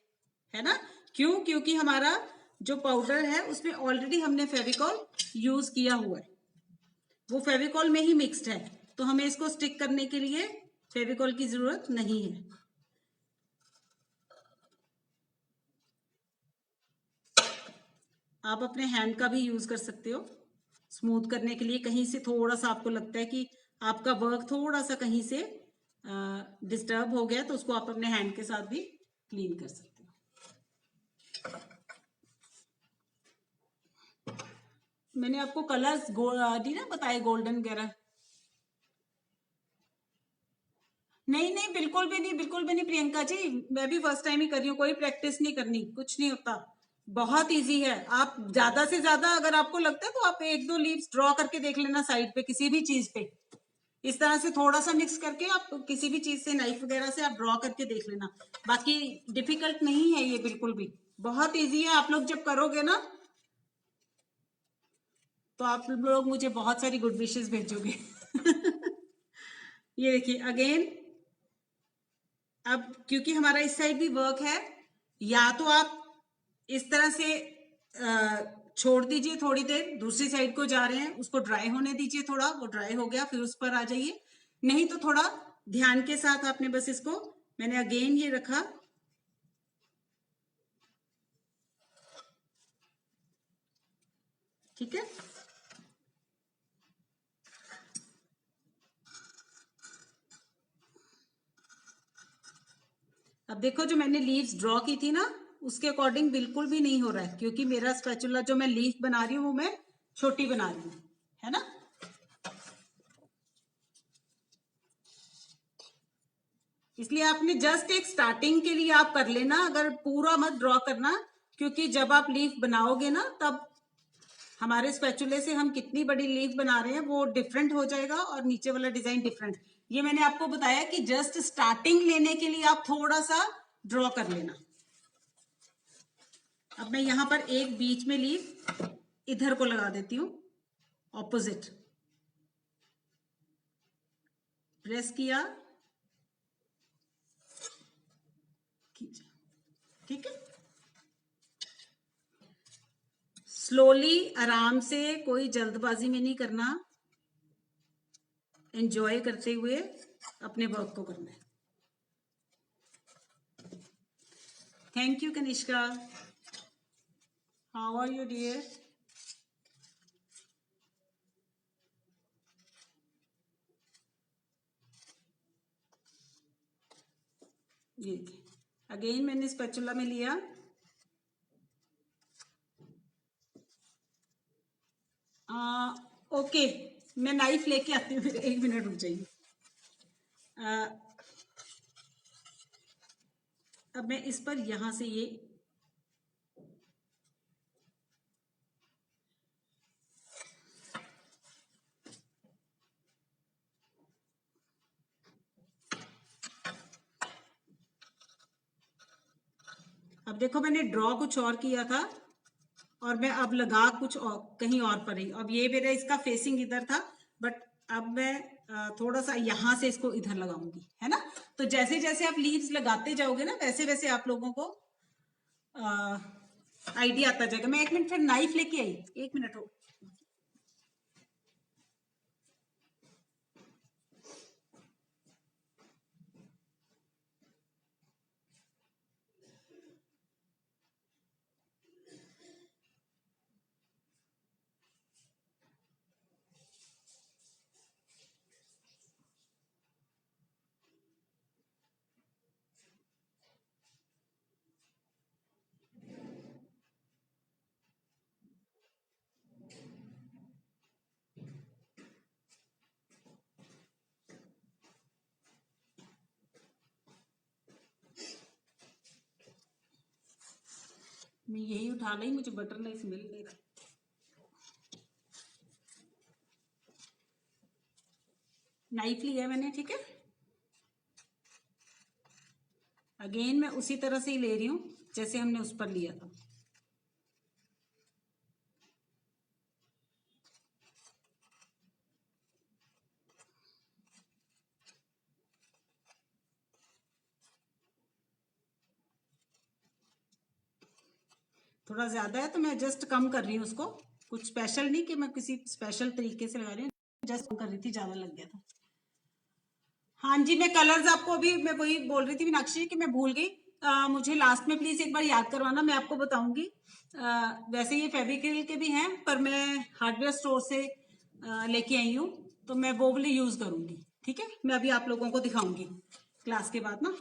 है ना, क्यों, क्योंकि हमारा जो पाउडर है उसमें ऑलरेडी हमने फेविकॉल यूज किया हुआ है, वो फेविकॉल में ही मिक्स्ड है, तो हमें इसको स्टिक करने के लिए फेविकॉल की जरूरत नहीं है। आप अपने हैंड का भी यूज कर सकते हो स्मूथ करने के लिए, कहीं से थोड़ा सा आपको लगता है कि आपका वर्क थोड़ा सा कहीं से डिस्टर्ब हो गया, तो उसको आप अपने हैंड के साथ भी क्लीन कर सकते हो। मैंने आपको कलर्स दी ना, बताए गोल्डन वगैरह। नहीं नहीं, बिल्कुल भी नहीं, बिल्कुल भी नहीं प्रियंका जी, मैं भी फर्स्ट टाइम ही कर रही हूँ, कोई प्रैक्टिस नहीं करनी, कुछ नहीं होता, बहुत इजी है। आप ज्यादा से ज्यादा अगर आपको लगता है तो आप एक दो लीव्स ड्रॉ करके देख लेना साइड पे किसी भी चीज पे, इस तरह से थोड़ा सा मिक्स करके आप किसी भी चीज से नाइफ वगैरह से आप ड्रॉ करके देख लेना, बाकी डिफिकल्ट नहीं है ये बिल्कुल भी, बहुत इजी है। आप लोग जब करोगे ना तो आप लोग मुझे बहुत सारी गुड विशेस भेजोगे। ये देखिए अगेन, अब क्योंकि हमारा इस साइड भी वर्क है, या तो आप इस तरह से छोड़ दीजिए थोड़ी देर, दूसरी साइड को जा रहे हैं उसको ड्राई होने दीजिए, थोड़ा वो ड्राई हो गया फिर उस पर आ जाइए, नहीं तो थोड़ा ध्यान के साथ आपने बस इसको, मैंने अगेन ये रखा, ठीक है। अब देखो जो मैंने लीव्स ड्रॉ की थी ना उसके अकॉर्डिंग बिल्कुल भी नहीं हो रहा है, क्योंकि मेरा स्पैचुला जो मैं लीफ बना रही हूँ वो मैं छोटी बना रही हूँ, है ना। इसलिए आपने जस्ट एक स्टार्टिंग के लिए आप कर लेना, अगर पूरा मत ड्रॉ करना, क्योंकि जब आप लीफ बनाओगे ना तब हमारे स्पैचुले से हम कितनी बड़ी लीफ बना रहे हैं वो डिफरेंट हो जाएगा और नीचे वाला डिजाइन डिफरेंट। ये मैंने आपको बताया कि जस्ट स्टार्टिंग लेने के लिए आप थोड़ा सा ड्रॉ कर लेना। अब मैं यहां पर एक बीच में लीफ इधर को लगा देती हूं ऑपोजिट, प्रेस किया, खींचा, ठीक है। स्लोली, आराम से, कोई जल्दबाजी में नहीं करना, एंजॉय करते हुए अपने वर्क को करना है। Thank you Kanishka, how are you dear? ये अगेन मैंने स्पैचुला में लिया, ओके मैं नाइफ लेके आती हूँ, फिर 1 मिनट रुक जाइए। अब मैं इस पर यहां से ये अब देखो मैंने ड्रॉ कुछ और किया था और मैं अब लगा कुछ और कहीं और पर ही। अब ये मेरा इसका फेसिंग इधर था, बट अब मैं थोड़ा सा यहां से इसको इधर लगाऊंगी, है ना। तो जैसे जैसे आप लीव्स लगाते जाओगे ना, वैसे वैसे आप लोगों को आइडिया आता जाएगा। मैं 1 मिनट फिर नाइफ लेके आई, 1 मिनट हो। मैं यही उठा ली, मुझे बटरफ्लाई मिल नहीं रहा। नाइफ लिया है मैंने, ठीक है। अगेन मैं उसी तरह से ही ले रही हूं जैसे हमने उस पर लिया था। थोड़ा ज्यादा है तो मैं जस्ट कम कर रही हूँ उसको, कुछ स्पेशल नहीं कि मैं किसी स्पेशल तरीके से लगा रही हूँ, जस्ट कम कर रही थी, ज्यादा लग गया था। हाँ जी, मैं कलर्स आपको अभी मैं वही बोल रही थी मीनाक्षी कि मैं भूल गई। मुझे लास्ट में प्लीज एक बार याद करवाना, मैं आपको बताऊंगी। वैसे ये फेविक्रिल के भी हैं, पर मैं हार्डवेयर स्टोर से लेके आई हूँ, तो मैं वो वाले यूज करूंगी, ठीक है। मैं अभी आप लोगों को दिखाऊंगी क्लास के बाद ना।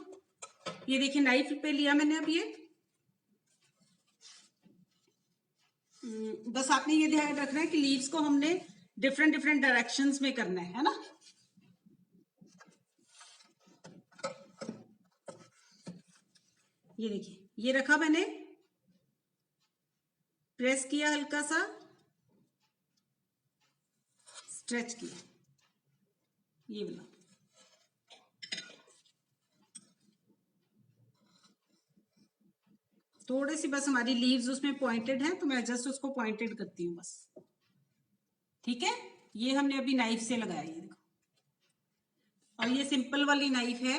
ये देखिए नाइफ पे लिया मैंने अब ये। बस आपने ये ध्यान रखना है कि लीव्स को हमने डिफरेंट डिफरेंट डायरेक्शंस में करना है ना। ये देखिए, ये रखा मैंने, प्रेस किया, हल्का सा स्ट्रेच किया, ये वाला। थोड़ी सी बस हमारी लीव्स उसमें पॉइंटेड हैं, तो मैं जस्ट उसको पॉइंटेड करती हूँ बस, ठीक है। ये हमने अभी नाइफ से लगाया, ये देखो। और ये सिंपल वाली नाइफ है,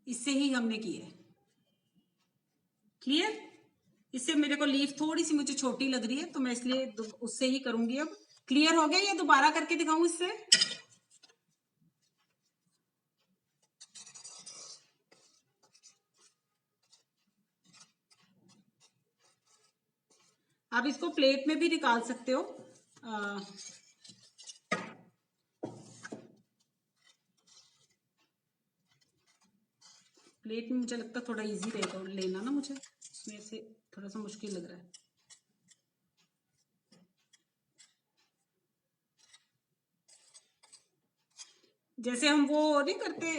इससे ही हमने किया है। क्लियर? इससे मेरे को लीफ थोड़ी सी मुझे छोटी लग रही है, तो मैं इसलिए उससे ही करूंगी अब। क्लियर हो गया? या दोबारा करके दिखाऊं इससे? आप इसको प्लेट में भी निकाल सकते हो। प्लेट में मुझे लगता है थोड़ा इजी रहेगा लेना ना, मुझे इसमें से थोड़ा सा मुश्किल लग रहा है। जैसे हम वो नहीं करते,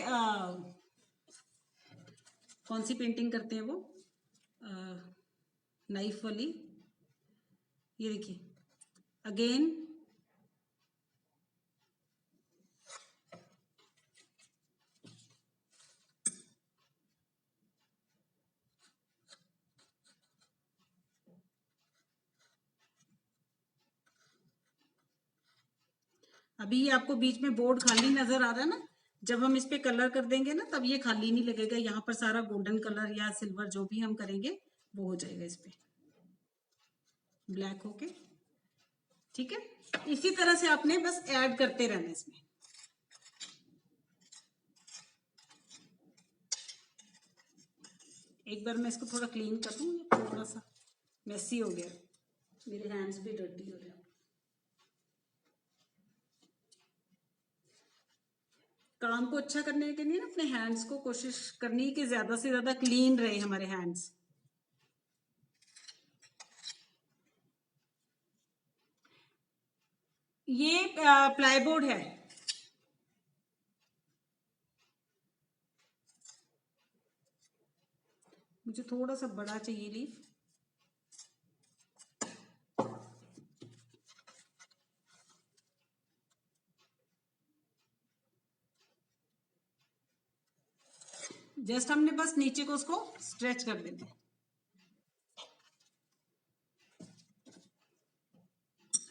कौन सी पेंटिंग करते हैं वो, नाइफ वाली। ये देखिए अगेन, अभी ये आपको बीच में बोर्ड खाली नजर आ रहा है ना, जब हम इस पे कलर कर देंगे ना तब ये खाली नहीं लगेगा, यहाँ पर सारा गोल्डन कलर या सिल्वर जो भी हम करेंगे वो हो जाएगा इस पे ब्लैक होके। ठीक है, इसी तरह से आपने बस ऐड करते रहना इसमें। एक बार मैं इसको थोड़ा क्लीन कर दूं, थोड़ा सा मेसी हो गया, मेरे हैंड्स भी डर्टी हो रहे हैं। काम को अच्छा करने के लिए ना अपने हैंड्स को कोशिश करनी है कि ज्यादा से ज्यादा क्लीन रहे हमारे हैंड्स। ये प्लाईबोर्ड है, मुझे थोड़ा सा बड़ा चाहिए लीफ। जस्ट हमने बस नीचे को उसको स्ट्रेच कर देते हैं।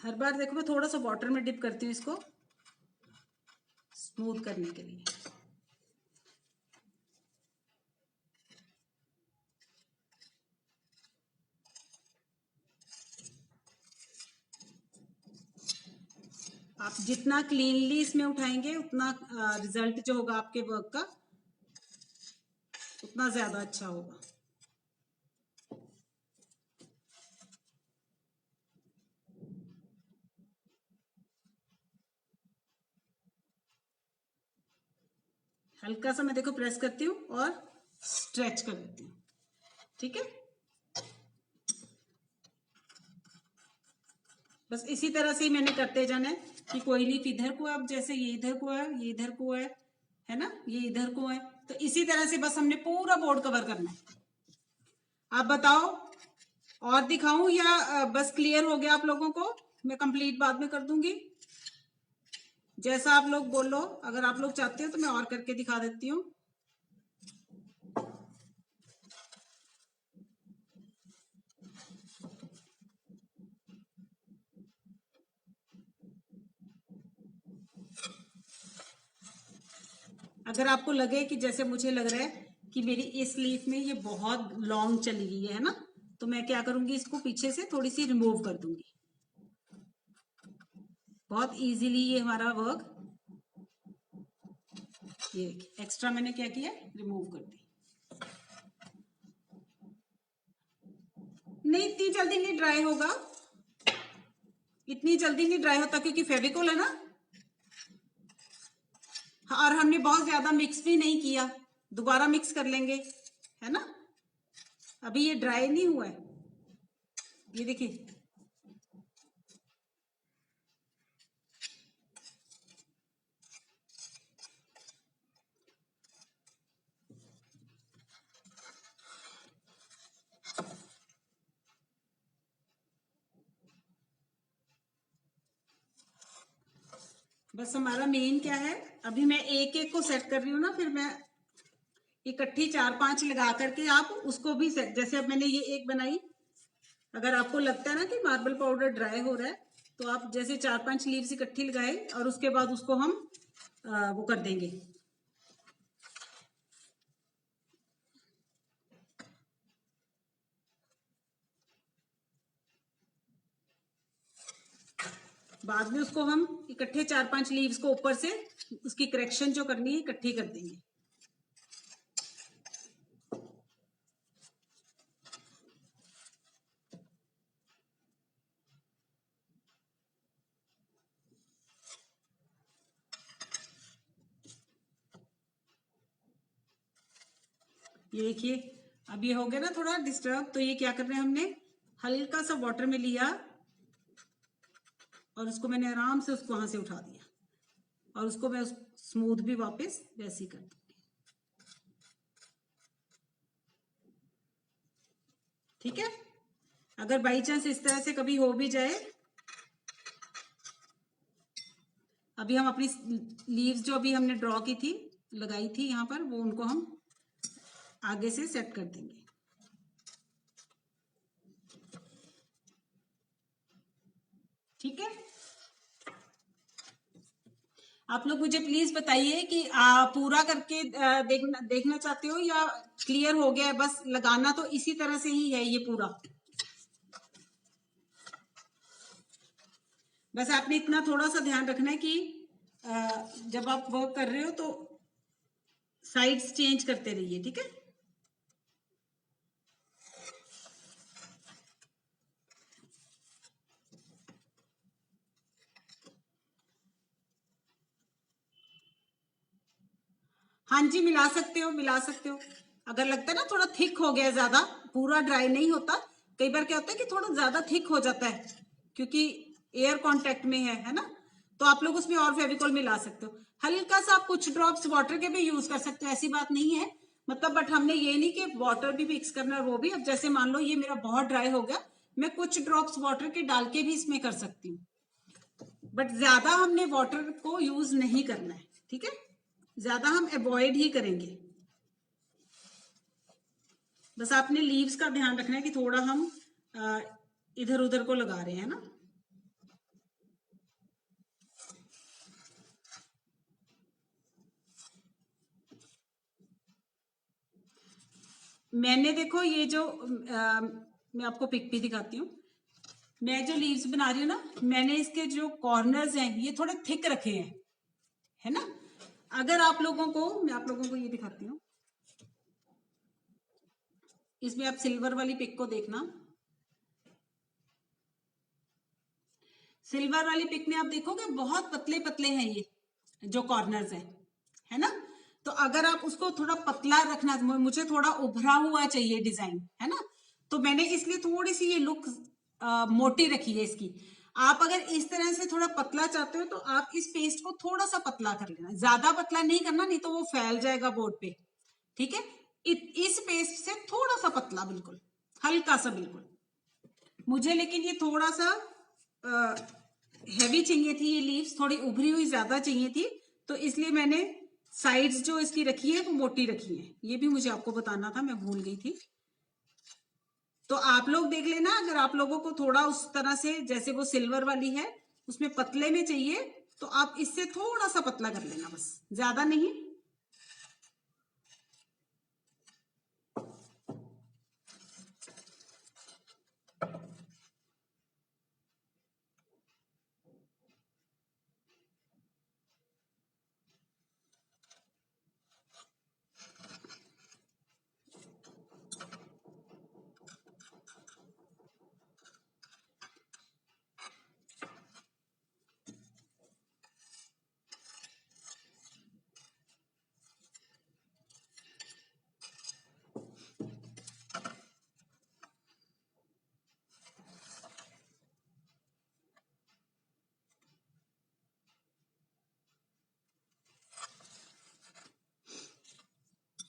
हर बार देखो मैं थोड़ा सा वाटर में डिप करती हूँ इसको स्मूथ करने के लिए। आप जितना क्लीनली इसमें उठाएंगे उतना रिजल्ट जो होगा आपके वर्क का उतना ज्यादा अच्छा होगा। हल्का सा मैं देखो प्रेस करती हूँ और स्ट्रेच कर देती हूँ। ठीक है, बस इसी तरह से ही मैंने करते जाना है कि कोई लीफ इधर को है, अब जैसे ये इधर को है, ये इधर को है ना, ये इधर को है, तो इसी तरह से बस हमने पूरा बोर्ड कवर करना है। आप बताओ और दिखाऊं या बस क्लियर हो गया आप लोगों को? मैं कंप्लीट बाद में कर दूंगी, जैसा आप लोग बोलो। अगर आप लोग चाहते हो तो मैं और करके दिखा देती हूँ। अगर आपको लगे कि जैसे मुझे लग रहा है कि मेरी इस लीफ में ये बहुत लॉन्ग चली गई है ना, तो मैं क्या करूंगी, इसको पीछे से थोड़ी सी रिमूव कर दूंगी। बहुत इजीली ये हमारा वर्क, ये एक्स्ट्रा मैंने क्या किया, रिमूव कर दी। नहीं, इतनी जल्दी नहीं ड्राई होगा, इतनी जल्दी नहीं ड्राई होता क्योंकि फेविकोल है ना, और हमने बहुत ज्यादा मिक्स भी नहीं किया, दोबारा मिक्स कर लेंगे, है ना। अभी ये ड्राई नहीं हुआ है, ये देखिए। बस हमारा मेन क्या है, अभी मैं एक एक को सेट कर रही हूँ ना, फिर मैं इकट्ठी 4-5 लगा करके आप उसको भी सेट, जैसे अब मैंने ये एक बनाई, अगर आपको लगता है ना कि मार्बल पाउडर ड्राई हो रहा है तो आप जैसे 4-5 लीव्स इकट्ठी लगाए और उसके बाद उसको हम वो कर देंगे। बाद में उसको हम इकट्ठे 4-5 लीव्स को ऊपर से उसकी करेक्शन जो करनी है इकट्ठी कर देंगे। ये देखिए, अब ये हो गया ना थोड़ा डिस्टर्ब, तो ये क्या कर रहे हैं, हमने हल्का सा वाटर में लिया और उसको मैंने आराम से उसको वहां से उठा दिया और उसको मैं स्मूथ भी वापस वैसे ही कर दूंगी। ठीक है, अगर बाई चांस इस तरह से कभी हो भी जाए, अभी हम अपनी लीव्स जो अभी हमने ड्रॉ की थी, लगाई थी यहाँ पर, वो उनको हम आगे से सेट कर देंगे। ठीक है, आप लोग मुझे प्लीज बताइए कि पूरा करके देखना चाहते हो या क्लियर हो गया है, बस लगाना तो इसी तरह से ही है ये पूरा। बस आपने इतना थोड़ा सा ध्यान रखना है कि जब आप वर्क कर रहे हो तो साइड्स चेंज करते रहिए, ठीक है। हाँ जी, मिला सकते हो, मिला सकते हो। अगर लगता है ना थोड़ा थिक हो गया, ज्यादा पूरा ड्राई नहीं होता, कई बार क्या होता है कि थोड़ा ज्यादा थिक हो जाता है क्योंकि एयर कांटेक्ट में है ना, तो आप लोग उसमें और फेविकॉल मिला सकते हो। हल्का सा आप कुछ ड्रॉप्स वाटर के भी यूज कर सकते हो, ऐसी बात नहीं है, मतलब बट हमने ये नहीं कि वाटर भी मिक्स करना है, वो भी। अब जैसे मान लो ये मेरा बहुत ड्राई हो गया, मैं कुछ ड्रॉप्स वाटर के डाल के भी इसमें कर सकती हूँ, बट ज्यादा हमने वाटर को यूज नहीं करना है, ठीक है, ज्यादा हम अवॉइड ही करेंगे। बस आपने लीव्स का ध्यान रखना है कि थोड़ा हम इधर उधर को लगा रहे हैं ना। मैंने देखो ये जो मैं आपको पिक भी दिखाती हूँ, मैं जो लीव्स बना रही हूँ ना, मैंने इसके जो कॉर्नर्स हैं ये थोड़े थिक रखे हैं, है ना। अगर आप लोगों को, मैं आप लोगों को ये दिखाती हूँ, इसमें आप सिल्वर वाली पिक को देखना, सिल्वर वाली पिक में आप देखोगे बहुत पतले पतले हैं ये जो कॉर्नर्स है ना। तो अगर आप उसको थोड़ा पतला रखना, मुझे थोड़ा उभरा हुआ चाहिए डिजाइन, है ना, तो मैंने इसलिए थोड़ी सी ये लुक मोटी रखी है इसकी। आप अगर इस तरह से थोड़ा पतला चाहते हो तो आप इस पेस्ट को थोड़ा सा पतला कर लेना, ज्यादा पतला नहीं करना, नहीं तो वो फैल जाएगा बोर्ड पे, ठीक है। इस पेस्ट से थोड़ा सा पतला, बिल्कुल हल्का सा, बिल्कुल। मुझे लेकिन ये थोड़ा सा हैवी चाहिए थी, ये लीव्स थोड़ी उभरी हुई ज्यादा चाहिए थी, तो इसलिए मैंने साइड्स जो इसकी रखी है वो मोटी रखी है, ये भी मुझे आपको बताना था, मैं भूल गई थी। तो आप लोग देख लेना, अगर आप लोगों को थोड़ा उस तरह से जैसे वो सिल्वर वाली है उसमें पतले में चाहिए तो आप इससे थोड़ा सा पतला कर लेना, बस ज्यादा नहीं।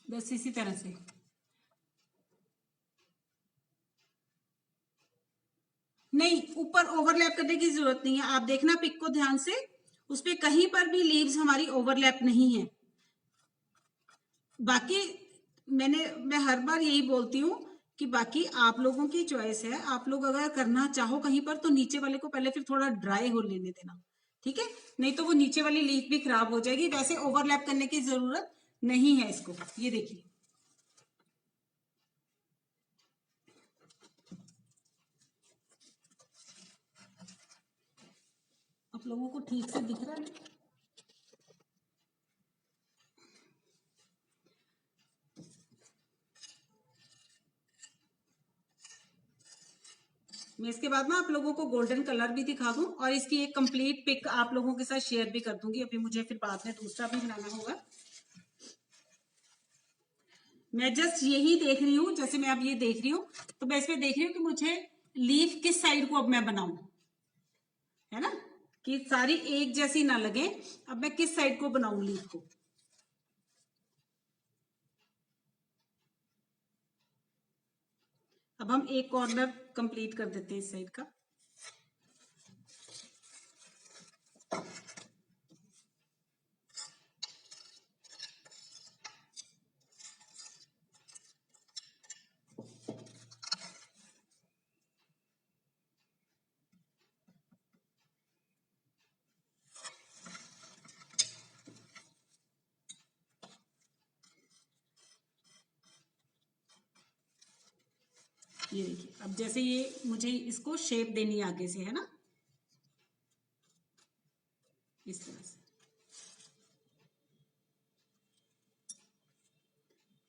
बस इसी तरह से। नहीं, ऊपर ओवरलैप करने की जरूरत नहीं है, आप देखना पिक को ध्यान से, उस पे कहीं पर भी लीव्स हमारी ओवरलैप नहीं है। बाकी मैं हर बार यही बोलती हूँ कि बाकी आप लोगों की चॉइस है, आप लोग अगर करना चाहो कहीं पर तो नीचे वाले को पहले फिर थोड़ा ड्राई हो लेने देना, ठीक है, नहीं तो वो नीचे वाली लीफ भी खराब हो जाएगी। वैसे ओवरलैप करने की जरूरत नहीं है इसको, ये देखिए। आप लोगों को ठीक से दिख रहा है? मैं इसके बाद ना आप लोगों को गोल्डन कलर भी दिखा दूं और इसकी एक कंप्लीट पिक आप लोगों के साथ शेयर भी कर दूंगी, अभी मुझे फिर बाद में दूसरा भी बनाना होगा। मैं जस्ट यही देख रही हूँ, जैसे मैं अब ये देख रही हूँ तो मैं इसमें देख रही हूँ कि मुझे लीफ किस साइड को अब मैं बनाऊं, है ना, कि सारी एक जैसी ना लगे, अब मैं किस साइड को बनाऊं लीफ को। अब हम एक कॉर्नर कंप्लीट कर देते हैं इस साइड का। ये देखिए, अब जैसे ये मुझे इसको शेप देनी है आगे से, है ना, इस तरह से।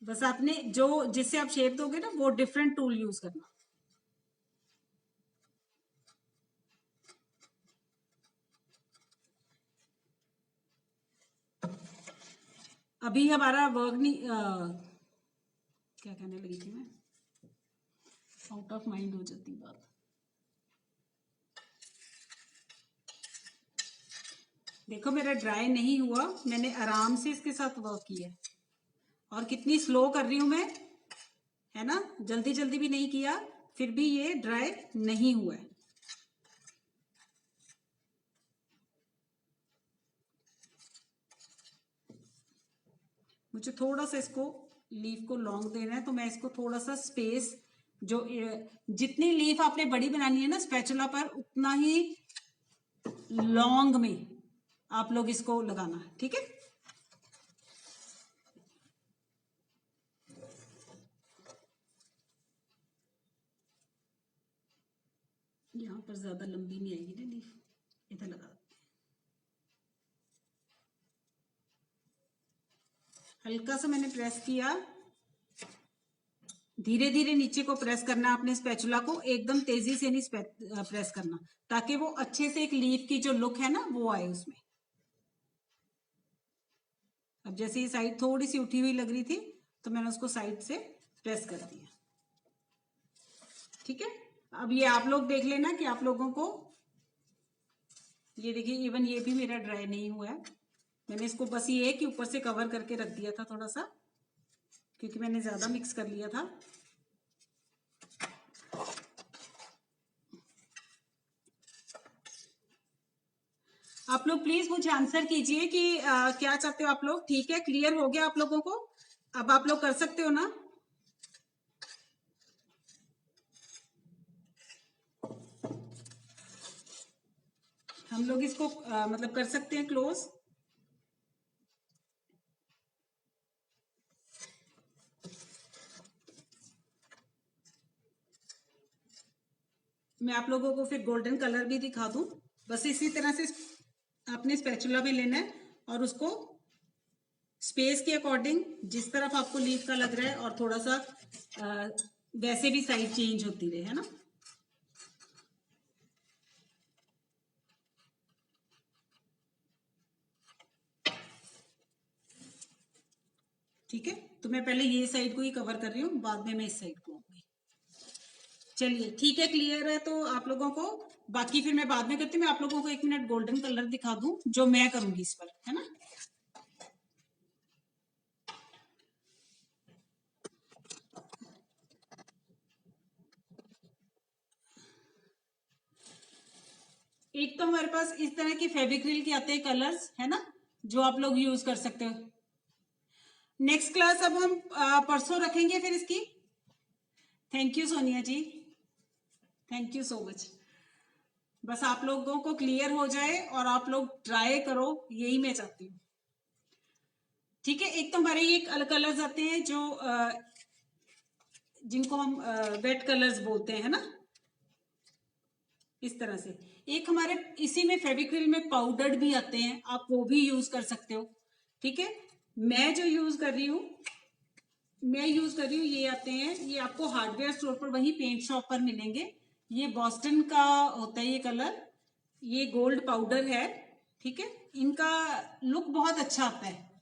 बस आपने जो जिससे आप शेप दोगे ना वो डिफरेंट टूल यूज करना। अभी हमारा वर्क नहीं क्या कहने लगी थी मैं, आउट ऑफ माइंड हो जाती बात। देखो मेरा ड्राई नहीं हुआ, मैंने आराम से इसके साथ वर्क किया और कितनी स्लो कर रही हूं मैं, है ना, जल्दी जल्दी भी नहीं किया, फिर भी ये ड्राई नहीं हुआ है। मुझे थोड़ा सा इसको लीफ को लॉन्ग देना है, तो मैं इसको थोड़ा सा स्पेस, जो जितनी लीफ आपने बड़ी बनानी है ना स्पैचुला पर, उतना ही लॉन्ग में आप लोग इसको लगाना है, ठीक है। यहाँ पर ज्यादा लंबी नहीं आएगी ना लीफ, इधर लगा, हल्का सा मैंने प्रेस किया, धीरे धीरे नीचे को प्रेस करना है आपने स्पैचुला को, एकदम तेजी से नहीं प्रेस करना, ताकि वो अच्छे से एक लीफ की जो लुक है ना वो आए उसमें। अब जैसे ये साइड थोड़ी सी उठी हुई लग रही थी, तो मैंने उसको साइड से प्रेस कर दिया, ठीक है। अब ये आप लोग देख लेना कि आप लोगों को, ये देखिए इवन ये भी मेरा ड्राई नहीं हुआ है। मैंने इसको बस ये है कि ऊपर से कवर करके रख दिया था थोड़ा सा, क्योंकि मैंने ज्यादा मिक्स कर लिया था। आप लोग प्लीज मुझे आंसर कीजिए कि क्या चाहते हो आप लोग। ठीक है, क्लियर हो गया आप लोगों को, अब आप लोग कर सकते हो ना। हम लोग इसको मतलब कर सकते हैं क्लोज। मैं आप लोगों को फिर गोल्डन कलर भी दिखा दूं। बस इसी तरह से आपने स्पैचुला में लेना है और उसको स्पेस के अकॉर्डिंग, जिस तरफ आपको लीफ का लग रहा है, और थोड़ा सा वैसे भी साइज चेंज होती रहे, है ना। ठीक है, तो मैं पहले ये साइड को ही कवर कर रही हूँ, बाद में मैं इस साइड को आऊंगी। चलिए ठीक है, क्लियर है तो आप लोगों को, बाकी फिर मैं बाद में करती हूँ। मैं आप लोगों को 1 मिनट गोल्डन कलर दिखा दूं जो मैं करूंगी इस पर, है ना। एक तो हमारे पास इस तरह के फेविक्रिल के आते हैं कलर्स, है ना, जो आप लोग यूज कर सकते हो। नेक्स्ट क्लास अब हम परसों रखेंगे फिर इसकी। Thank you Sonia ji, thank you so much. बस आप लोगों को क्लियर हो जाए और आप लोग ट्राई करो, यही मैं चाहती हूँ। ठीक है, एक तो हमारे ये कलर्स आते हैं जो जिनको हम वेट कलर्स बोलते हैं, ना, इस तरह से। एक हमारे इसी में फेविक्रिल में पाउडर्ड भी आते हैं, आप वो भी यूज कर सकते हो। ठीक है, मैं जो यूज कर रही हूँ, ये आते हैं, ये आपको हार्डवेयर स्टोर पर, वही पेंट शॉप पर मिलेंगे। ये बॉस्टन का होता है ये कलर, ये गोल्ड पाउडर है। ठीक है, इनका लुक बहुत अच्छा आता है।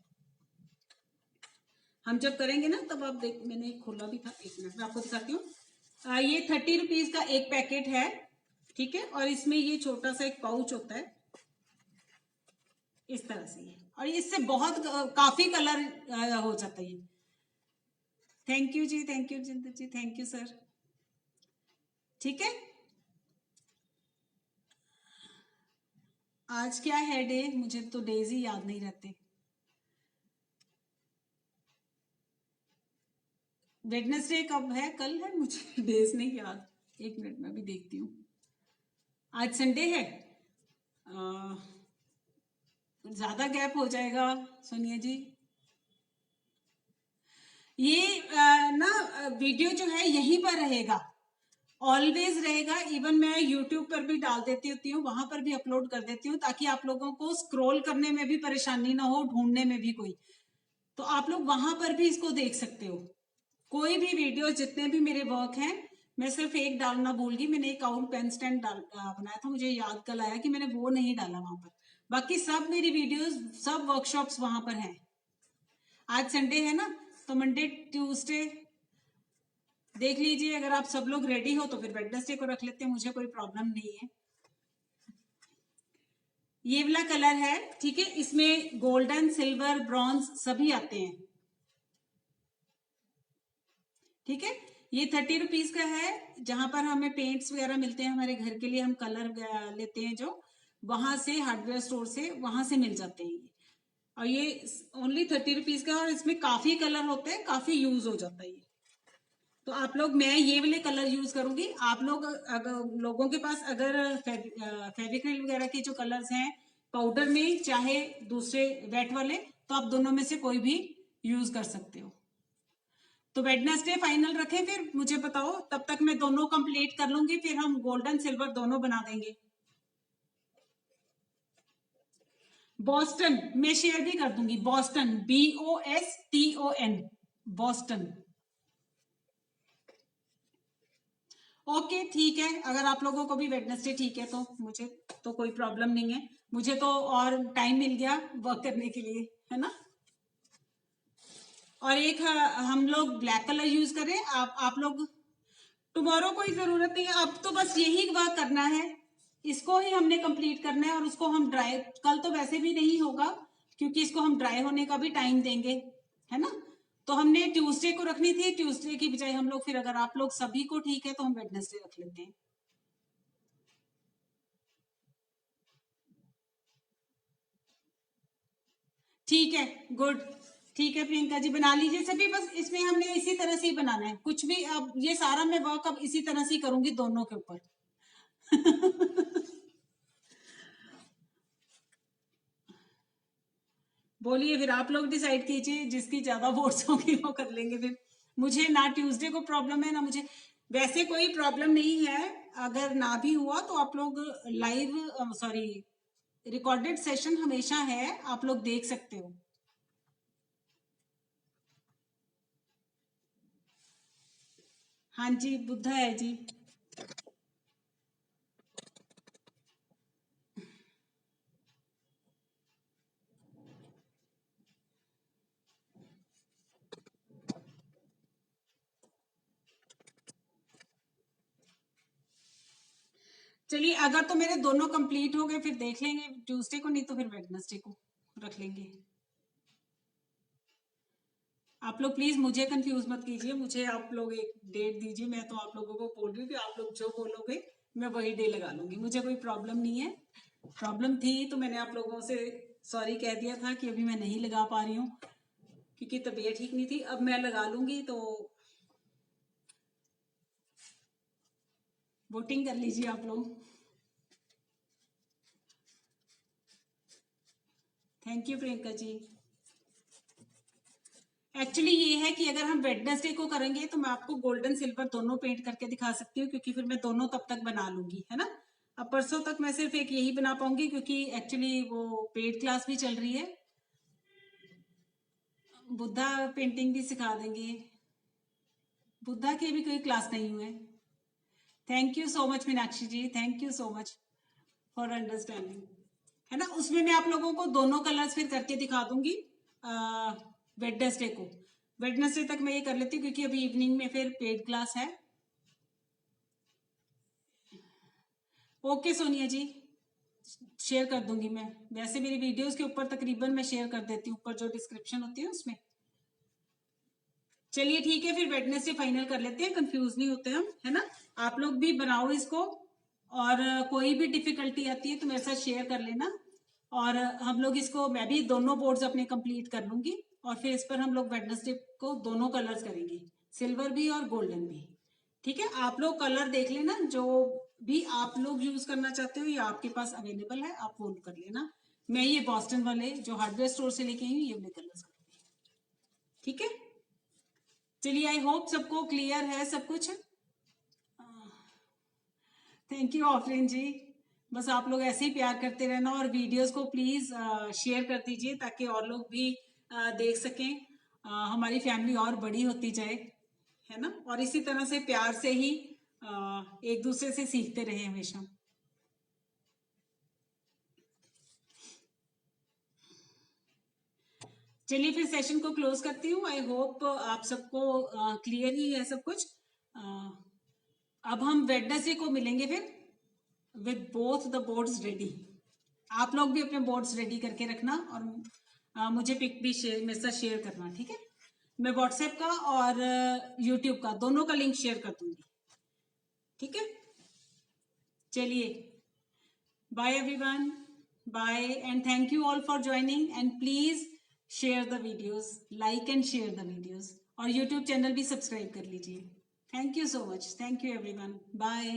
हम जब करेंगे ना तब आप देख, मैंने खोला भी था, 1 मिनट में आपको दिखाती हूँ। ये 30 रुपीज का एक पैकेट है। ठीक है, और इसमें ये छोटा सा एक पाउच होता है इस तरह से, और इससे बहुत काफी कलर हो जाता है। Thank you ji, thank you Jinder ji, thank you sir. ठीक है, आज क्या है डे, मुझे तो डेज ही याद नहीं रहते। वेडनेसडे कब है, कल है, मुझे डेज नहीं याद। 1 मिनट में भी देखती हूँ। आज संडे है, ज्यादा गैप हो जाएगा सोनिया जी। ये ना वीडियो जो है यहीं पर रहेगा, ऑलवेज रहेगा। इवन मैं यूट्यूब पर भी डाल देती होती हूँ, वहां पर भी अपलोड कर देती हूँ, ताकि आप लोगों को स्क्रॉल करने में भी परेशानी ना हो, ढूंढने में भी कोई, तो आप लोग वहां पर भी इसको देख सकते हो। कोई भी वीडियो, जितने भी मेरे वर्क हैं, मैं सिर्फ एक डालना भूल गई, मैंने एक आउट पेन स्टैंड बनाया था, मुझे याद कल आया कि मैंने वो नहीं डाला वहां पर। बाकी सब मेरी वीडियोस, सब वर्कशॉप्स वहां पर हैं। आज संडे है ना, तो मंडे ट्यूसडे देख लीजिए। अगर आप सब लोग रेडी हो तो फिर वेडनेसडे को रख लेते हैं, मुझे कोई प्रॉब्लम नहीं है। ये वाला कलर है, ठीक है, इसमें गोल्डन, सिल्वर, ब्रॉन्ज सभी आते हैं, ठीक है। ये 30 रुपीज का है। जहां पर हमें पेंट्स वगैरह मिलते हैं हमारे घर के लिए, हम कलर लेते हैं जो, वहां से हार्डवेयर स्टोर से, वहां से मिल जाते हैं ये। और ये ओनली 30 रुपीज का, और इसमें काफी कलर होते हैं, काफी यूज हो जाता है ये। तो आप लोग, मैं ये वाले कलर यूज करूंगी। आप लोग अगर लोगों के पास अगर फेविक्रिल वगैरह के जो कलर्स हैं पाउडर में, चाहे दूसरे वेट वाले, तो आप दोनों में से कोई भी यूज कर सकते हो। तो वेडनेसडे फाइनल रखें, फिर मुझे बताओ, तब तक मैं दोनों कंप्लीट कर लूंगी, फिर हम गोल्डन सिल्वर दोनों बना देंगे। बॉस्टन मैं शेयर भी कर दूंगी, बॉस्टन, BOSTON, बॉस्टन। ओके, ठीक है। अगर आप लोगों को भी वेडनेसडे ठीक है, तो मुझे तो कोई प्रॉब्लम नहीं है, मुझे तो और टाइम मिल गया वर्क करने के लिए, है ना। और एक हम लोग ब्लैक कलर यूज करें, आप लोग टुमारो कोई जरूरत नहीं है, अब तो बस यही वर्क करना है, इसको ही हमने कंप्लीट करना है। और उसको हम ड्राई, कल तो वैसे भी नहीं होगा, क्योंकि इसको हम ड्राई होने का भी टाइम देंगे, है ना। तो हमने ट्यूसडे को रखनी थी, ट्यूसडे की बजाय हम लोग फिर, अगर आप लोग सभी को ठीक है तो हम वेडनेसडे रख लेते हैं। ठीक है, गुड। ठीक है प्रियंका जी, बना लीजिए सभी। बस इसमें हमने इसी तरह से ही बनाना है, कुछ भी। अब ये सारा मैं वर्क अब इसी तरह से ही करूंगी दोनों के ऊपर। बोलिए, फिर आप लोग डिसाइड कीजिए, जिसकी ज्यादा वोट्स होंगी वो कर लेंगे फिर। मुझे ना ट्यूसडे को प्रॉब्लम है, ना मुझे वैसे कोई प्रॉब्लम नहीं है। अगर ना भी हुआ तो आप लोग लाइव, सॉरी, रिकॉर्डेड सेशन हमेशा है, आप लोग देख सकते हो। हाँ जी, बुद्धा है जी। चलिए, अगर तो मेरे दोनों कंप्लीट हो गए फिर देख लेंगे ट्यूसडे को, नहीं तो फिर वेडनेसडे को रख लेंगे। आप लोग प्लीज मुझे कंफ्यूज मत कीजिए, मुझे आप लोग एक डेट दीजिए, मैं तो आप लोगों को बोल रही हूँ कि आप लोग जो बोलोगे मैं वही डे लगा लूंगी, मुझे कोई प्रॉब्लम नहीं है। प्रॉब्लम थी तो मैंने आप लोगों से सॉरी कह दिया था कि अभी मैं नहीं लगा पा रही हूँ, क्योंकि तबीयत ठीक नहीं थी। अब मैं लगा लूंगी, तो वोटिंग कर लीजिए आप लोग। Thank you Priyanka ji. Actually ये है कि अगर हम वेडनेसडे को करेंगे तो मैं आपको गोल्डन सिल्वर दोनों पेंट करके दिखा सकती हूँ, क्योंकि फिर मैं दोनों तब तक बना लूंगी, है ना। अब परसों तक मैं सिर्फ एक यही बना पाऊंगी, क्योंकि एक्चुअली वो पेड क्लास भी चल रही है। बुद्धा पेंटिंग भी सिखा देंगे, बुद्धा के भी कोई क्लास नहीं हुए। Thank you so much Meenakshi ji, thank you so much for understanding, है ना। उसमें मैं आप लोगों को दोनों कलर्स फिर करके दिखा दूंगी वेडनेसडे को। वेडनेसडे तक मैं ये कर लेती हूँ, क्योंकि अभी इवनिंग में फिर पेड क्लास है। ओके सोनिया जी, शेयर कर दूंगी मैं। वैसे मेरी वीडियोस के ऊपर तकरीबन मैं शेयर कर देती हूँ, ऊपर जो डिस्क्रिप्शन होती है उसमें। चलिए ठीक है, फिर वेडनेसडे फाइनल कर लेते हैं, कंफ्यूज नहीं होते हम, है ना। आप लोग भी बनाओ इसको, और कोई भी डिफिकल्टी आती है तो मेरे साथ शेयर कर लेना। और हम लोग इसको, मैं भी दोनों बोर्ड्स अपने कंप्लीट कर लूंगी, और फिर इस पर हम लोग वेडनेसडे को दोनों कलर्स करेंगे, सिल्वर भी और गोल्डन भी। ठीक है, आप लोग कलर देख लेना, जो भी आप लोग यूज करना चाहते हो या आपके पास अवेलेबल है आप वो कर लेना। मैं ये बॉस्टन वाले जो हार्डवेयर स्टोर से लेके आई हूँ, ये वाले कलर्स करूंगी। ठीक है, चलिए, आई होप सबको क्लियर है सब कुछ। थैंक यू ऑफरीन जी। बस आप लोग ऐसे ही प्यार करते रहना और वीडियोस को प्लीज शेयर कर दीजिए ताकि और लोग भी देख सकें, हमारी फैमिली और बड़ी होती जाए, है ना। और इसी तरह से प्यार से ही एक दूसरे से सीखते रहे हमेशा। चलिए फिर सेशन को क्लोज करती हूँ। आई होप आप सबको क्लियर ही है सब कुछ। अब हम वेडनेसडे को मिलेंगे फिर with both the boards ready. आप लोग भी अपने बोर्ड्स रेडी करके रखना और मुझे पिक भी मेरे साथ शेयर करना, ठीक है। मैं व्हाट्सएप का और यूट्यूब का दोनों का लिंक शेयर कर दूंगी, ठीक है। चलिए, bye everyone, bye and thank you all for joining and please share the videos, like and share the videos और यूट्यूब चैनल भी सब्सक्राइब कर लीजिए। Thank you so much, thank you everyone, bye.